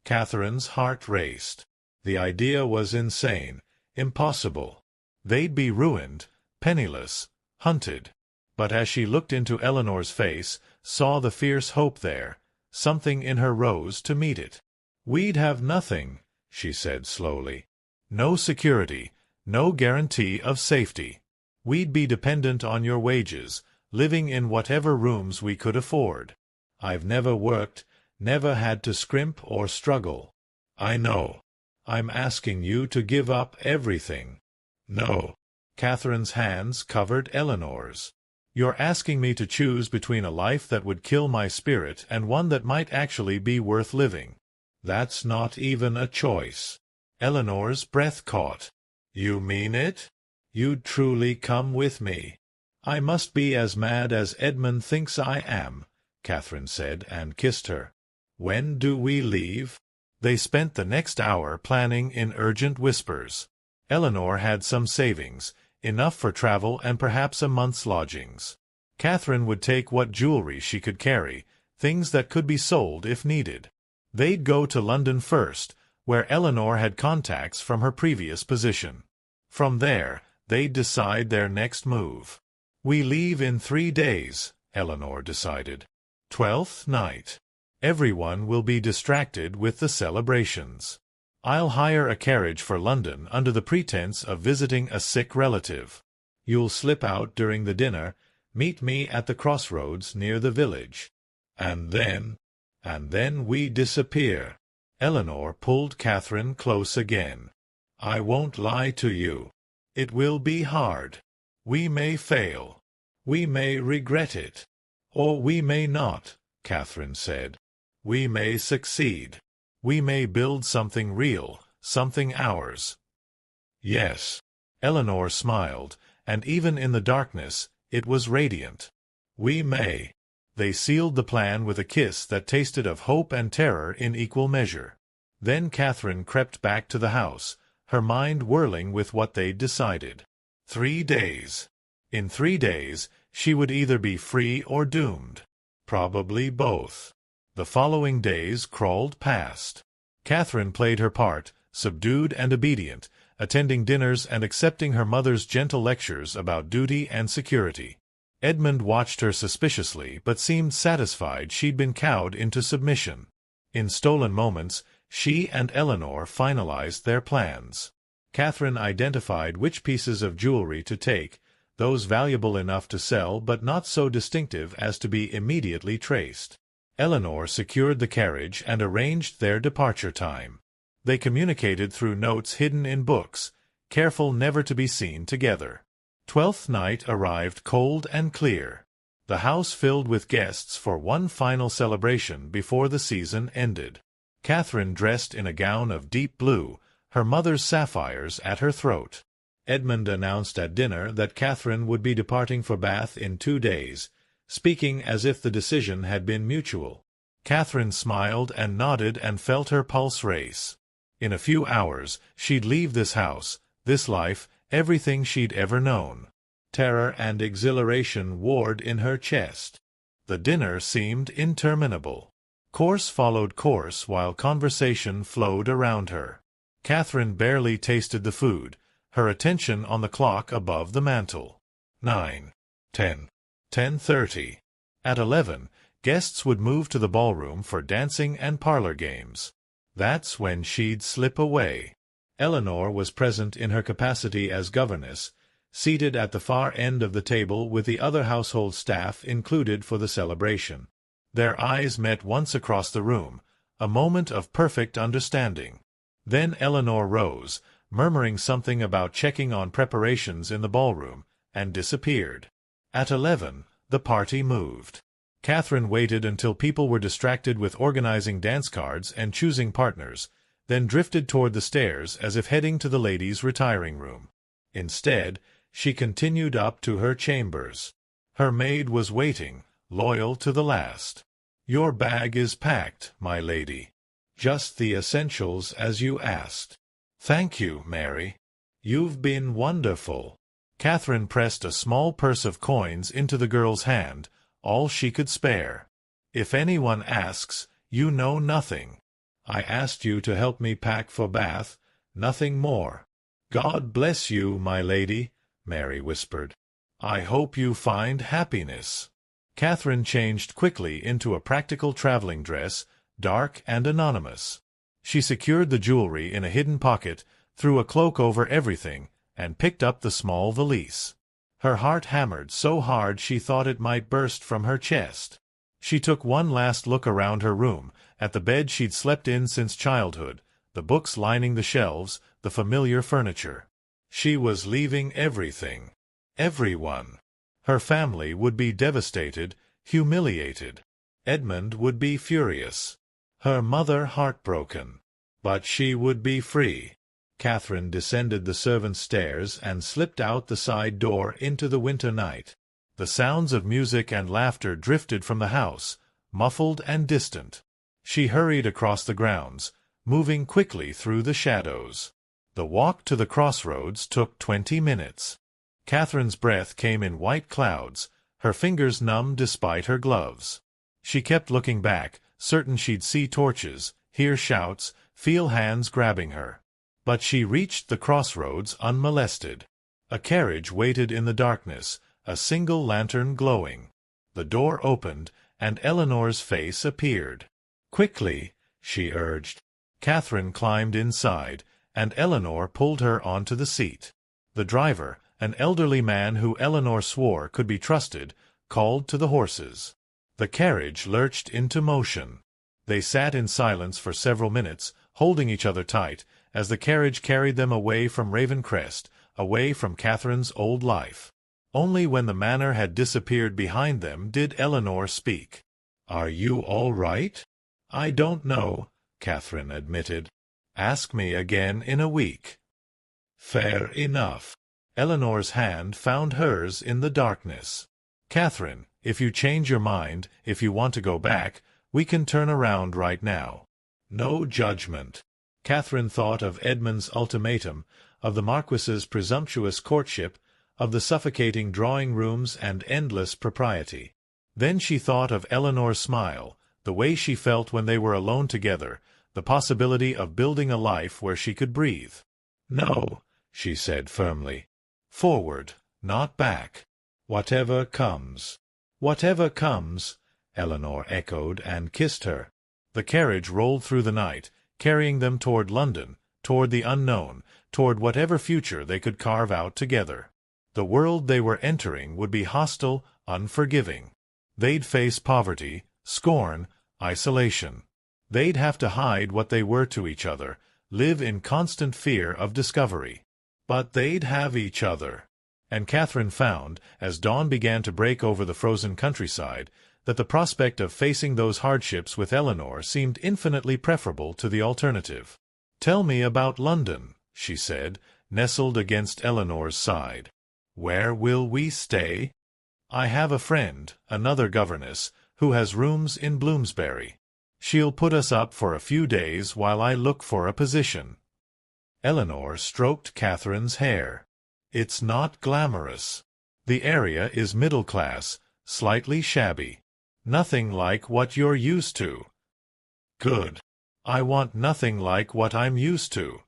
Catherine's heart raced. The idea was insane, impossible. They'd be ruined, penniless, hunted. But as she looked into Eleanor's face, saw the fierce hope there, something in her rose to meet it. "We'd have nothing," she said slowly. "No security, no guarantee of safety. We'd be dependent on your wages, living in whatever rooms we could afford. I've never worked, never had to scrimp or struggle. I know. I'm asking you to give up everything." "No." Catherine's hands covered Eleanor's. "You're asking me to choose between a life that would kill my spirit and one that might actually be worth living. That's not even a choice." Eleanor's breath caught. "You mean it? You'd truly come with me?" "I must be as mad as Edmund thinks I am," Catherine said, and kissed her. "When do we leave?" They spent the next hour planning in urgent whispers. Eleanor had some savings, enough for travel and perhaps a month's lodgings. Catherine would take what jewelry she could carry, things that could be sold if needed. They'd go to London first, where Eleanor had contacts from her previous position. From there, they'd decide their next move. "We leave in 3 days," Eleanor decided. 12th night. "Everyone will be distracted with the celebrations. I'll hire a carriage for London under the pretense of visiting a sick relative. You'll slip out during the dinner, meet me at the crossroads near the village. And then we disappear." Eleanor pulled Catherine close again. "I won't lie to you. It will be hard. We may fail. We may regret it. Or we may not," Catherine said. "We may succeed. We may build something real, something ours." "Yes." Eleanor smiled, and even in the darkness, it was radiant. "We may." They sealed the plan with a kiss that tasted of hope and terror in equal measure. Then Catherine crept back to the house, her mind whirling with what they'd decided. 3 days. In 3 days, she would either be free or doomed. Probably both. The following days crawled past. Catherine played her part, subdued and obedient, attending dinners and accepting her mother's gentle lectures about duty and security. Edmund watched her suspiciously, but seemed satisfied she'd been cowed into submission. In stolen moments, she and Eleanor finalized their plans. Catherine identified which pieces of jewelry to take, those valuable enough to sell but not so distinctive as to be immediately traced. Eleanor secured the carriage and arranged their departure time. They communicated through notes hidden in books, careful never to be seen together. 12th night arrived cold and clear. The house filled with guests for one final celebration before the season ended. Catherine dressed in a gown of deep blue, her mother's sapphires at her throat. Edmund announced at dinner that Catherine would be departing for Bath in 2 days, speaking as if the decision had been mutual. Catherine smiled and nodded and felt her pulse race. In a few hours, she'd leave this house, this life, everything she'd ever known. Terror and exhilaration warred in her chest. The dinner seemed interminable. Course followed course while conversation flowed around her. Catherine barely tasted the food, her attention on the clock above the mantel. 9, 10, 10:30. At 11, guests would move to the ballroom for dancing and parlor games. That's when she'd slip away. Eleanor was present in her capacity as governess, seated at the far end of the table with the other household staff included for the celebration. Their eyes met once across the room, a moment of perfect understanding. Then Eleanor rose, murmuring something about checking on preparations in the ballroom, and disappeared. At 11, the party moved. Catherine waited until people were distracted with organizing dance cards and choosing partners, then drifted toward the stairs as if heading to the ladies' retiring room. Instead, she continued up to her chambers. Her maid was waiting, loyal to the last. "Your bag is packed, my lady. Just the essentials as you asked." "Thank you, Mary. You've been wonderful." Catherine pressed a small purse of coins into the girl's hand, all she could spare. "If anyone asks, you know nothing. I asked you to help me pack for Bath, nothing more." "God bless you, my lady," Mary whispered. "I hope you find happiness." Catherine changed quickly into a practical traveling dress, dark and anonymous. She secured the jewelry in a hidden pocket, threw a cloak over everything, and picked up the small valise. Her heart hammered so hard she thought it might burst from her chest. She took one last look around her room, at the bed she'd slept in since childhood, the books lining the shelves, the familiar furniture. She was leaving everything. Everyone. Her family would be devastated, humiliated. Edmund would be furious. Her mother heartbroken. But she would be free. Catherine descended the servants' stairs and slipped out the side door into the winter night. The sounds of music and laughter drifted from the house, muffled and distant. She hurried across the grounds, moving quickly through the shadows. The walk to the crossroads took 20 minutes. Catherine's breath came in white clouds, her fingers numb despite her gloves. She kept looking back, certain she'd see torches, hear shouts, feel hands grabbing her. But she reached the crossroads unmolested. A carriage waited in the darkness, a single lantern glowing. The door opened, and Eleanor's face appeared. "Quickly," she urged. Catherine climbed inside, and Eleanor pulled her onto the seat. The driver, an elderly man who Eleanor swore could be trusted, called to the horses. The carriage lurched into motion. They sat in silence for several minutes, holding each other tight, as the carriage carried them away from Ravencrest, away from Catherine's old life. Only when the manor had disappeared behind them did Eleanor speak. "Are you all right?" "I don't know," Catherine admitted. "Ask me again in a week." "Fair enough." Eleanor's hand found hers in the darkness. "Catherine, if you change your mind, if you want to go back, we can turn around right now. No judgment." Catherine thought of Edmund's ultimatum, of the Marquis's presumptuous courtship, of the suffocating drawing-rooms and endless propriety. Then she thought of Eleanor's smile, the way she felt when they were alone together, the possibility of building a life where she could breathe. "No," she said firmly. "Forward, not back. Whatever comes." "Whatever comes," Eleanor echoed and kissed her. The carriage rolled through the night, carrying them toward London, toward the unknown, toward whatever future they could carve out together. The world they were entering would be hostile, unforgiving. They'd face poverty, scorn, isolation. They'd have to hide what they were to each other, live in constant fear of discovery. But they'd have each other. And Catherine found, as dawn began to break over the frozen countryside, that the prospect of facing those hardships with Eleanor seemed infinitely preferable to the alternative. "Tell me about London," she said, nestled against Eleanor's side. "Where will we stay?" "I have a friend, another governess, who has rooms in Bloomsbury. She'll put us up for a few days while I look for a position." Eleanor stroked Catherine's hair. "It's not glamorous. The area is middle-class, slightly shabby. Nothing like what you're used to." "Good. I want nothing like what I'm used to."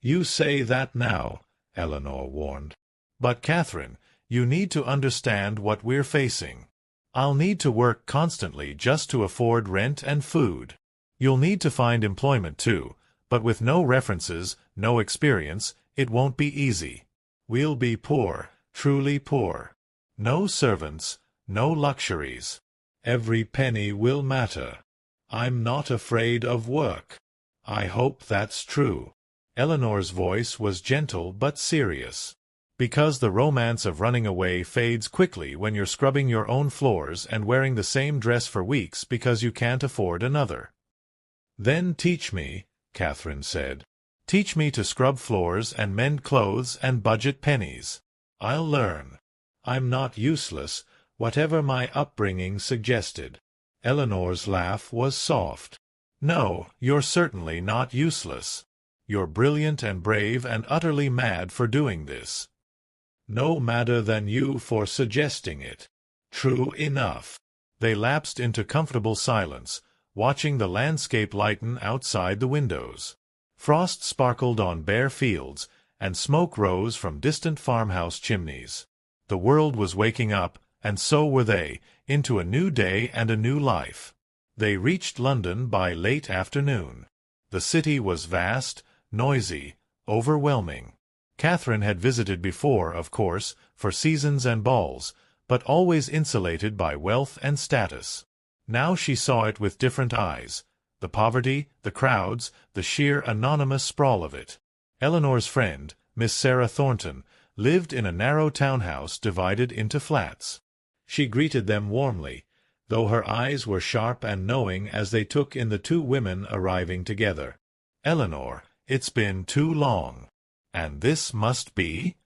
"You say that now," Eleanor warned. "But, Catherine, You need to understand what we're facing. I'll need to work constantly just to afford rent and food. You'll need to find employment too, but with no references, no experience, it won't be easy. We'll be poor, truly poor. No servants, no luxuries. Every penny will matter. I'm not afraid of work. I hope that's true." Eleanor's voice was gentle but serious. Because the romance of running away fades quickly when you're scrubbing your own floors and wearing the same dress for weeks because you can't afford another. "Then teach me," Catherine said. "Teach me to scrub floors and mend clothes and budget pennies. I'll learn. I'm not useless, whatever my upbringing suggested." Eleanor's laugh was soft. "No, you're certainly not useless. You're brilliant and brave and utterly mad for doing this. No madder than you for suggesting it." "True enough." They lapsed into comfortable silence, watching the landscape lighten outside the windows. Frost sparkled on bare fields, and smoke rose from distant farmhouse chimneys. The world was waking up, and so were they, into a new day and a new life. They reached London by late afternoon. The city was vast, noisy, overwhelming. Catherine had visited before, of course, for seasons and balls, but always insulated by wealth and status. Now she saw it with different eyes: the poverty, the crowds, the sheer anonymous sprawl of it. Eleanor's friend, Miss Sarah Thornton, lived in a narrow townhouse divided into flats. She greeted them warmly, though her eyes were sharp and knowing as they took in the two women arriving together. "Eleanor, it's been too long. And this must be—"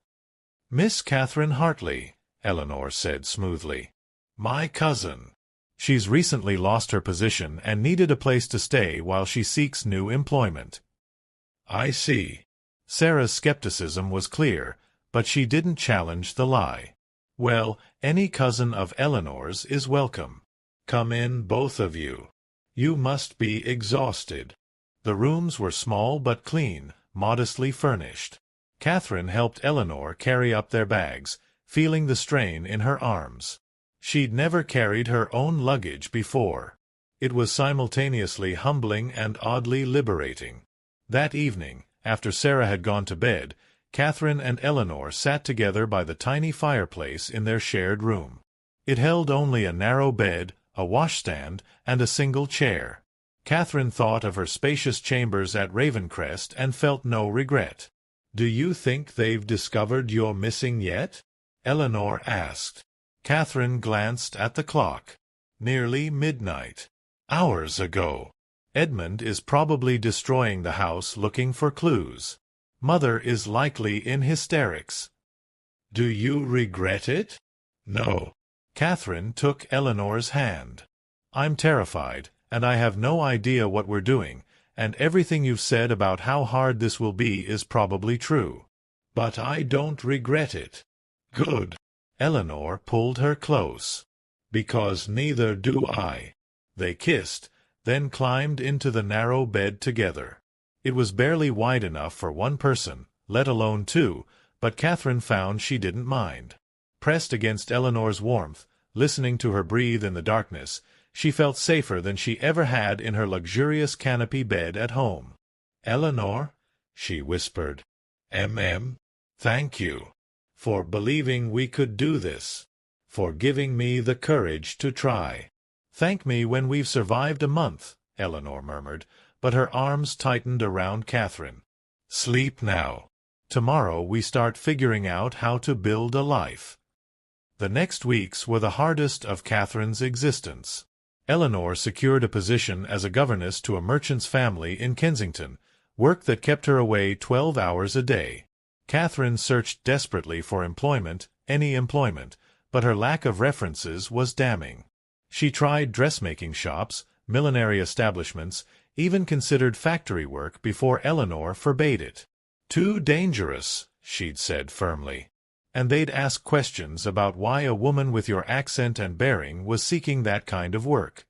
"Miss Catherine Hartley," Eleanor said smoothly. "My cousin. She's recently lost her position and needed a place to stay while she seeks new employment." "I see." Sarah's skepticism was clear, but she didn't challenge the lie. "Well, any cousin of Eleanor's is welcome. Come in, both of you. You must be exhausted." The rooms were small but clean, modestly furnished. Catherine helped Eleanor carry up their bags, feeling the strain in her arms. She'd never carried her own luggage before. It was simultaneously humbling and oddly liberating. That evening, after Sarah had gone to bed, Catherine and Eleanor sat together by the tiny fireplace in their shared room. It held only a narrow bed, a washstand, and a single chair. Catherine thought of her spacious chambers at Ravencrest and felt no regret. "Do you think they've discovered you're missing yet?" Eleanor asked. Catherine glanced at the clock. "Nearly midnight. Hours ago. Edmund is probably destroying the house looking for clues. Mother is likely in hysterics." "Do you regret it?" "No." Catherine took Eleanor's hand. "I'm terrified, and I have no idea what we're doing, and everything you've said about how hard this will be is probably true. But I don't regret it." "Good." Eleanor pulled her close. "Because neither do I." They kissed, then climbed into the narrow bed together. It was barely wide enough for one person, let alone two, but Catherine found she didn't mind. Pressed against Eleanor's warmth, listening to her breathe in the darkness, she felt safer than she ever had in her luxurious canopy bed at home. "Eleanor," she whispered. Thank you. For believing we could do this. For giving me the courage to try." "Thank me when we've survived a month," Eleanor murmured, but her arms tightened around Catherine. "Sleep now. Tomorrow we start figuring out how to build a life." The next weeks were the hardest of Catherine's existence. Eleanor secured a position as a governess to a merchant's family in Kensington, work that kept her away 12 hours a day. Catherine searched desperately for employment, any employment, but her lack of references was damning. She tried dressmaking shops, millinery establishments, even considered factory work before Eleanor forbade it. "Too dangerous," she'd said firmly. And they'd ask questions about why a woman with your accent and bearing was seeking that kind of work.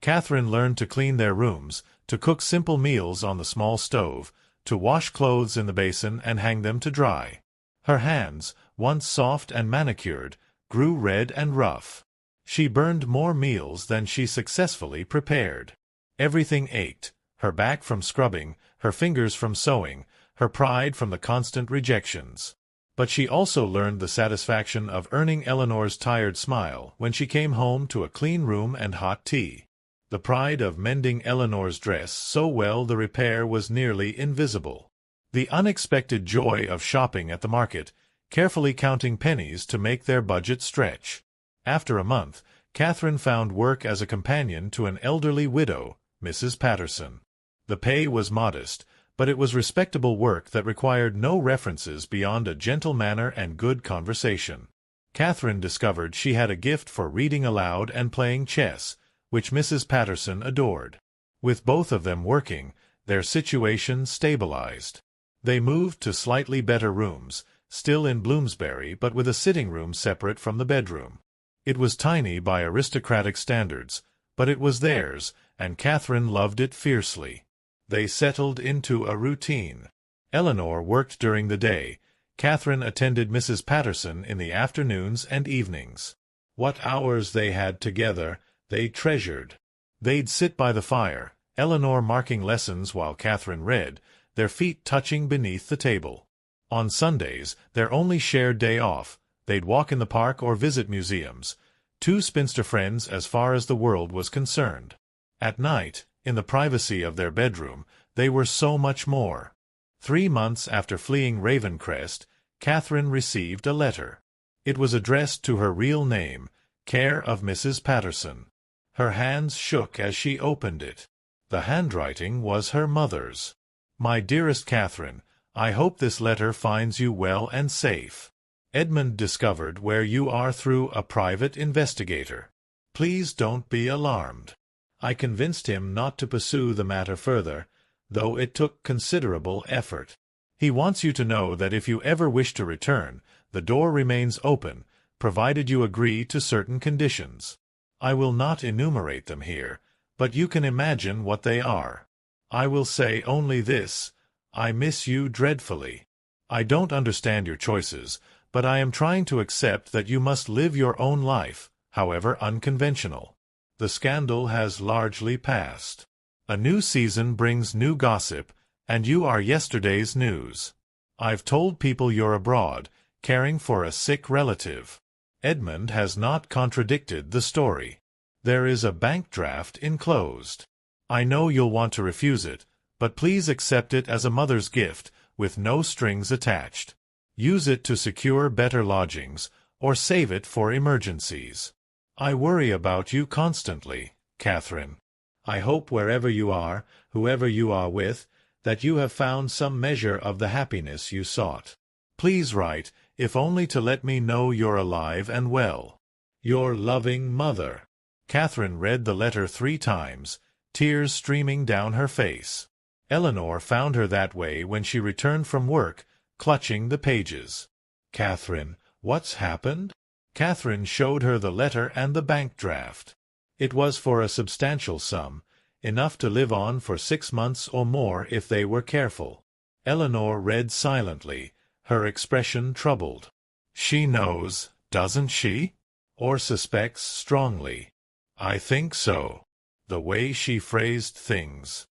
Catherine learned to clean their rooms, to cook simple meals on the small stove, to wash clothes in the basin and hang them to dry. Her hands, once soft and manicured, grew red and rough. She burned more meals than she successfully prepared. Everything ached, her back from scrubbing, her fingers from sewing, her pride from the constant rejections. But she also learned the satisfaction of earning Eleanor's tired smile when she came home to a clean room and hot tea. The pride of mending Eleanor's dress so well the repair was nearly invisible. The unexpected joy of shopping at the market, carefully counting pennies to make their budget stretch. After a month, Catherine found work as a companion to an elderly widow, Mrs. Patterson. The pay was modest, but it was respectable work that required no references beyond a gentle manner and good conversation. Catherine discovered she had a gift for reading aloud and playing chess, which Mrs. Patterson adored. With both of them working, their situation stabilized. They moved to slightly better rooms, still in Bloomsbury but with a sitting room separate from the bedroom. It was tiny by aristocratic standards, but it was theirs, and Catherine loved it fiercely. They settled into a routine. Eleanor worked during the day. Catherine attended Mrs. Patterson in the afternoons and evenings. What hours they had together, they treasured. They'd sit by the fire, Eleanor marking lessons while Catherine read, their feet touching beneath the table. On Sundays, their only shared day off, they'd walk in the park or visit museums, two spinster friends as far as the world was concerned. At night, in the privacy of their bedroom, they were so much more. 3 months after fleeing Ravencrest, Catherine received a letter. It was addressed to her real name, care of Mrs. Patterson. Her hands shook as she opened it. The handwriting was her mother's. My dearest Catherine, I hope this letter finds you well and safe. Edmund discovered where you are through a private investigator. Please don't be alarmed. I convinced him not to pursue the matter further, though it took considerable effort. He wants you to know that if you ever wish to return, the door remains open, provided you agree to certain conditions. I will not enumerate them here, but you can imagine what they are. I will say only this: I miss you dreadfully. I don't understand your choices, but I am trying to accept that you must live your own life, however unconventional. The scandal has largely passed. A new season brings new gossip, and you are yesterday's news. I've told people you're abroad, caring for a sick relative. Edmund has not contradicted the story. There is a bank draft enclosed. I know you'll want to refuse it, but please accept it as a mother's gift, with no strings attached. Use it to secure better lodgings, or save it for emergencies. I worry about you constantly, Catherine. I hope wherever you are, whoever you are with, that you have found some measure of the happiness you sought. Please write, if only to let me know you're alive and well. Your loving mother. Catherine read the letter 3 times, tears streaming down her face. Eleanor found her that way when she returned from work, clutching the pages. Catherine, what's happened? Catherine showed her the letter and the bank draft. It was for a substantial sum, enough to live on for 6 months or more if they were careful. Eleanor read silently, her expression troubled. She knows, doesn't she? Or suspects strongly. I think so. The way she phrased things.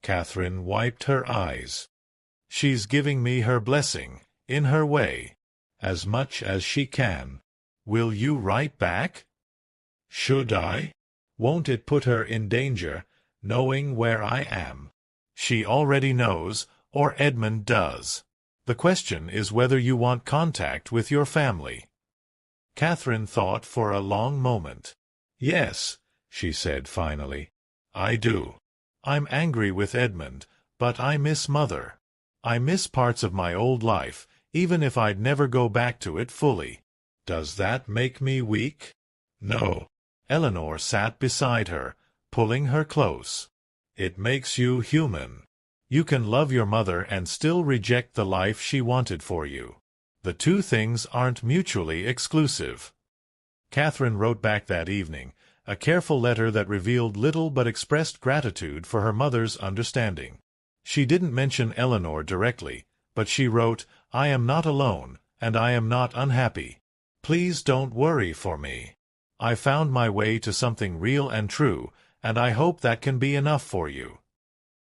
Catherine wiped her eyes. She's giving me her blessing, in her way, as much as she can. Will you write back? Should I? Won't it put her in danger, knowing where I am? She already knows, or Edmund does. The question is whether you want contact with your family. Catherine thought for a long moment. Yes, she said finally. I do. I'm angry with Edmund, but I miss Mother. I miss parts of my old life, even if I'd never go back to it fully. Does that make me weak? No. Eleanor sat beside her, pulling her close. It makes you human. You can love your mother and still reject the life she wanted for you. The two things aren't mutually exclusive. Catherine wrote back that evening, a careful letter that revealed little but expressed gratitude for her mother's understanding. She didn't mention Eleanor directly, but she wrote, I am not alone, and I am not unhappy. Please don't worry for me. I found my way to something real and true, and I hope that can be enough for you."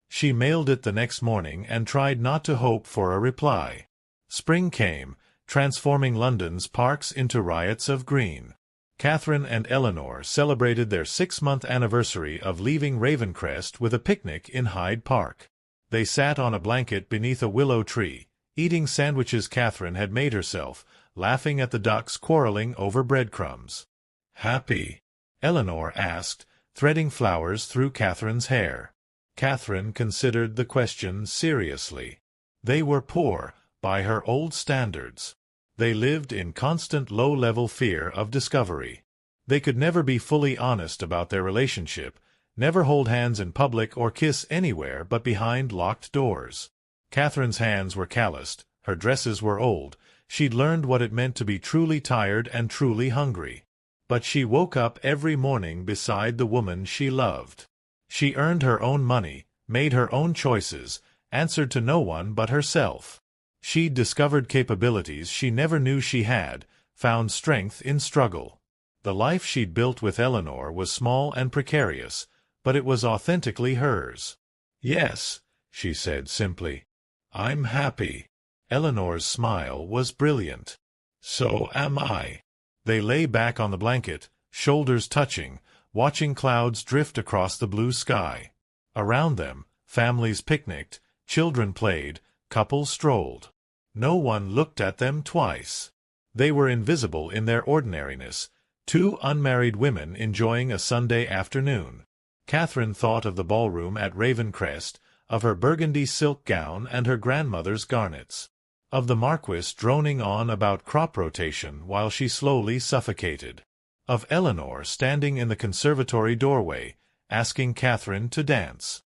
She mailed it the next morning and tried not to hope for a reply. Spring came, transforming London's parks into riots of green. Catherine and Eleanor celebrated their 6-month anniversary of leaving Ravencrest with a picnic in Hyde Park. They sat on a blanket beneath a willow tree, eating sandwiches Catherine had made herself, laughing at the ducks quarreling over breadcrumbs. "Happy?" Eleanor asked, threading flowers through Catherine's hair. Catherine considered the question seriously. They were poor, by her old standards. They lived in constant low-level fear of discovery. They could never be fully honest about their relationship, never hold hands in public or kiss anywhere but behind locked doors. Catherine's hands were calloused, her dresses were old, she'd learned what it meant to be truly tired and truly hungry. But she woke up every morning beside the woman she loved. She earned her own money, made her own choices, answered to no one but herself. She'd discovered capabilities she never knew she had, found strength in struggle. The life she'd built with Eleanor was small and precarious, but it was authentically hers. "Yes," she said simply. "I'm happy." Eleanor's smile was brilliant. "So am I." They lay back on the blanket, shoulders touching, watching clouds drift across the blue sky. Around them, families picnicked, children played, couples strolled. No one looked at them twice. They were invisible in their ordinariness, two unmarried women enjoying a Sunday afternoon. Catherine thought of the ballroom at Ravencrest, of her burgundy silk gown and her grandmother's garnets, of the Marquis droning on about crop rotation while she slowly suffocated, of Eleanor standing in the conservatory doorway, asking Catherine to dance.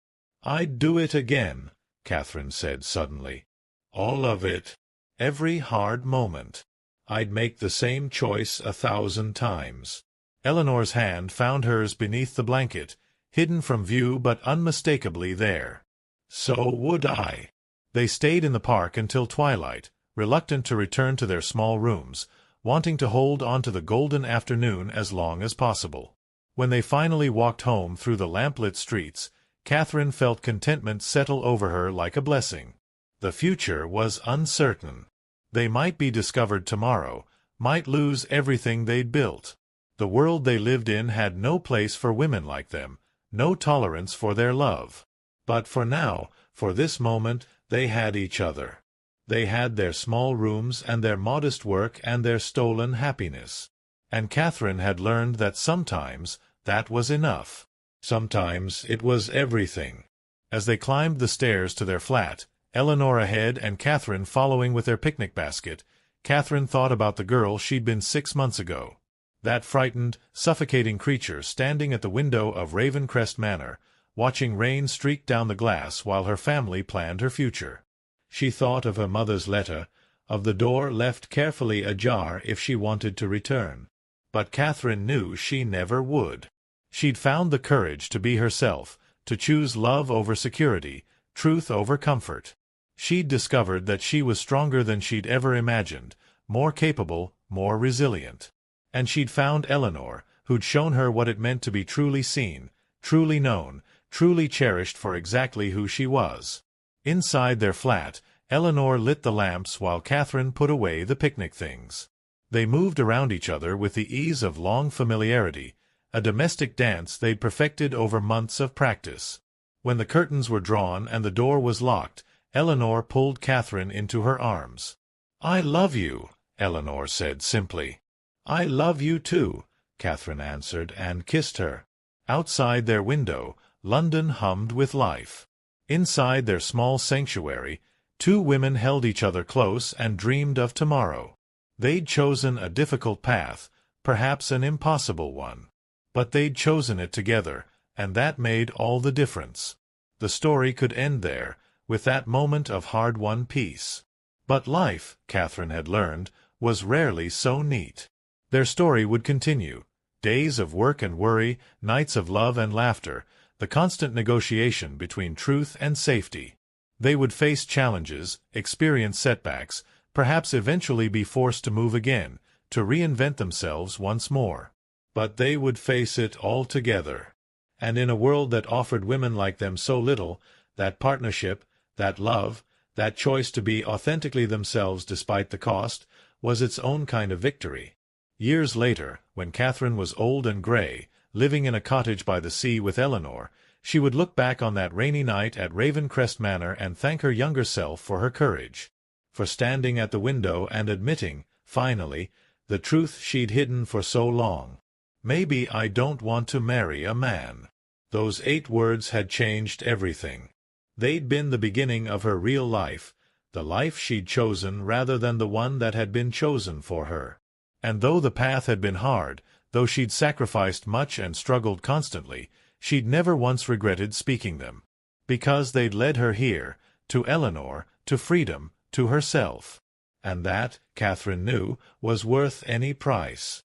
"I'd do it again," Catherine said suddenly. "All of it. Every hard moment. I'd make the same choice 1,000 times." Eleanor's hand found hers beneath the blanket, hidden from view but unmistakably there. "So would I." They stayed in the park until twilight, reluctant to return to their small rooms, wanting to hold on to the golden afternoon as long as possible. When they finally walked home through the lamplit streets, Catherine felt contentment settle over her like a blessing. The future was uncertain. They might be discovered tomorrow, might lose everything they'd built. The world they lived in had no place for women like them, no tolerance for their love. But for now, for this moment, they had each other. They had their small rooms and their modest work and their stolen happiness. And Catherine had learned that sometimes that was enough. Sometimes it was everything. As they climbed the stairs to their flat, Eleanor ahead and Catherine following with their picnic basket, Catherine thought about the girl she'd been 6 months ago. That frightened, suffocating creature standing at the window of Ravencrest Manor, watching rain streak down the glass while her family planned her future. She thought of her mother's letter, of the door left carefully ajar if she wanted to return. But Catherine knew she never would. She'd found the courage to be herself, to choose love over security, truth over comfort. She'd discovered that she was stronger than she'd ever imagined, more capable, more resilient. And she'd found Eleanor, who'd shown her what it meant to be truly seen, truly known, truly cherished for exactly who she was. Inside their flat, Eleanor lit the lamps while Catherine put away the picnic things. They moved around each other with the ease of long familiarity, a domestic dance they'd perfected over months of practice. When the curtains were drawn and the door was locked, Eleanor pulled Catherine into her arms. "I love you," Eleanor said simply. "I love you too," Catherine answered and kissed her. Outside their window, London hummed with life. Inside their small sanctuary, two women held each other close and dreamed of tomorrow. They'd chosen a difficult path, perhaps an impossible one. But they'd chosen it together, and that made all the difference. The story could end there, with that moment of hard-won peace. But life, Catherine had learned, was rarely so neat. Their story would continue. Days of work and worry, nights of love and laughter, the constant negotiation between truth and safety. They would face challenges, experience setbacks, perhaps eventually be forced to move again, to reinvent themselves once more. But they would face it all together. And in a world that offered women like them so little, that partnership, that love, that choice to be authentically themselves despite the cost, was its own kind of victory. Years later, when Catherine was old and gray, living in a cottage by the sea with Eleanor, she would look back on that rainy night at Ravencrest Manor and thank her younger self for her courage, for standing at the window and admitting, finally, the truth she'd hidden for so long. "Maybe I don't want to marry a man." Those 8 words had changed everything. They'd been the beginning of her real life, the life she'd chosen rather than the one that had been chosen for her. And though the path had been hard, though she'd sacrificed much and struggled constantly, she'd never once regretted speaking them. Because they'd led her here, to Eleanor, to freedom, to herself. And that, Catherine knew, was worth any price.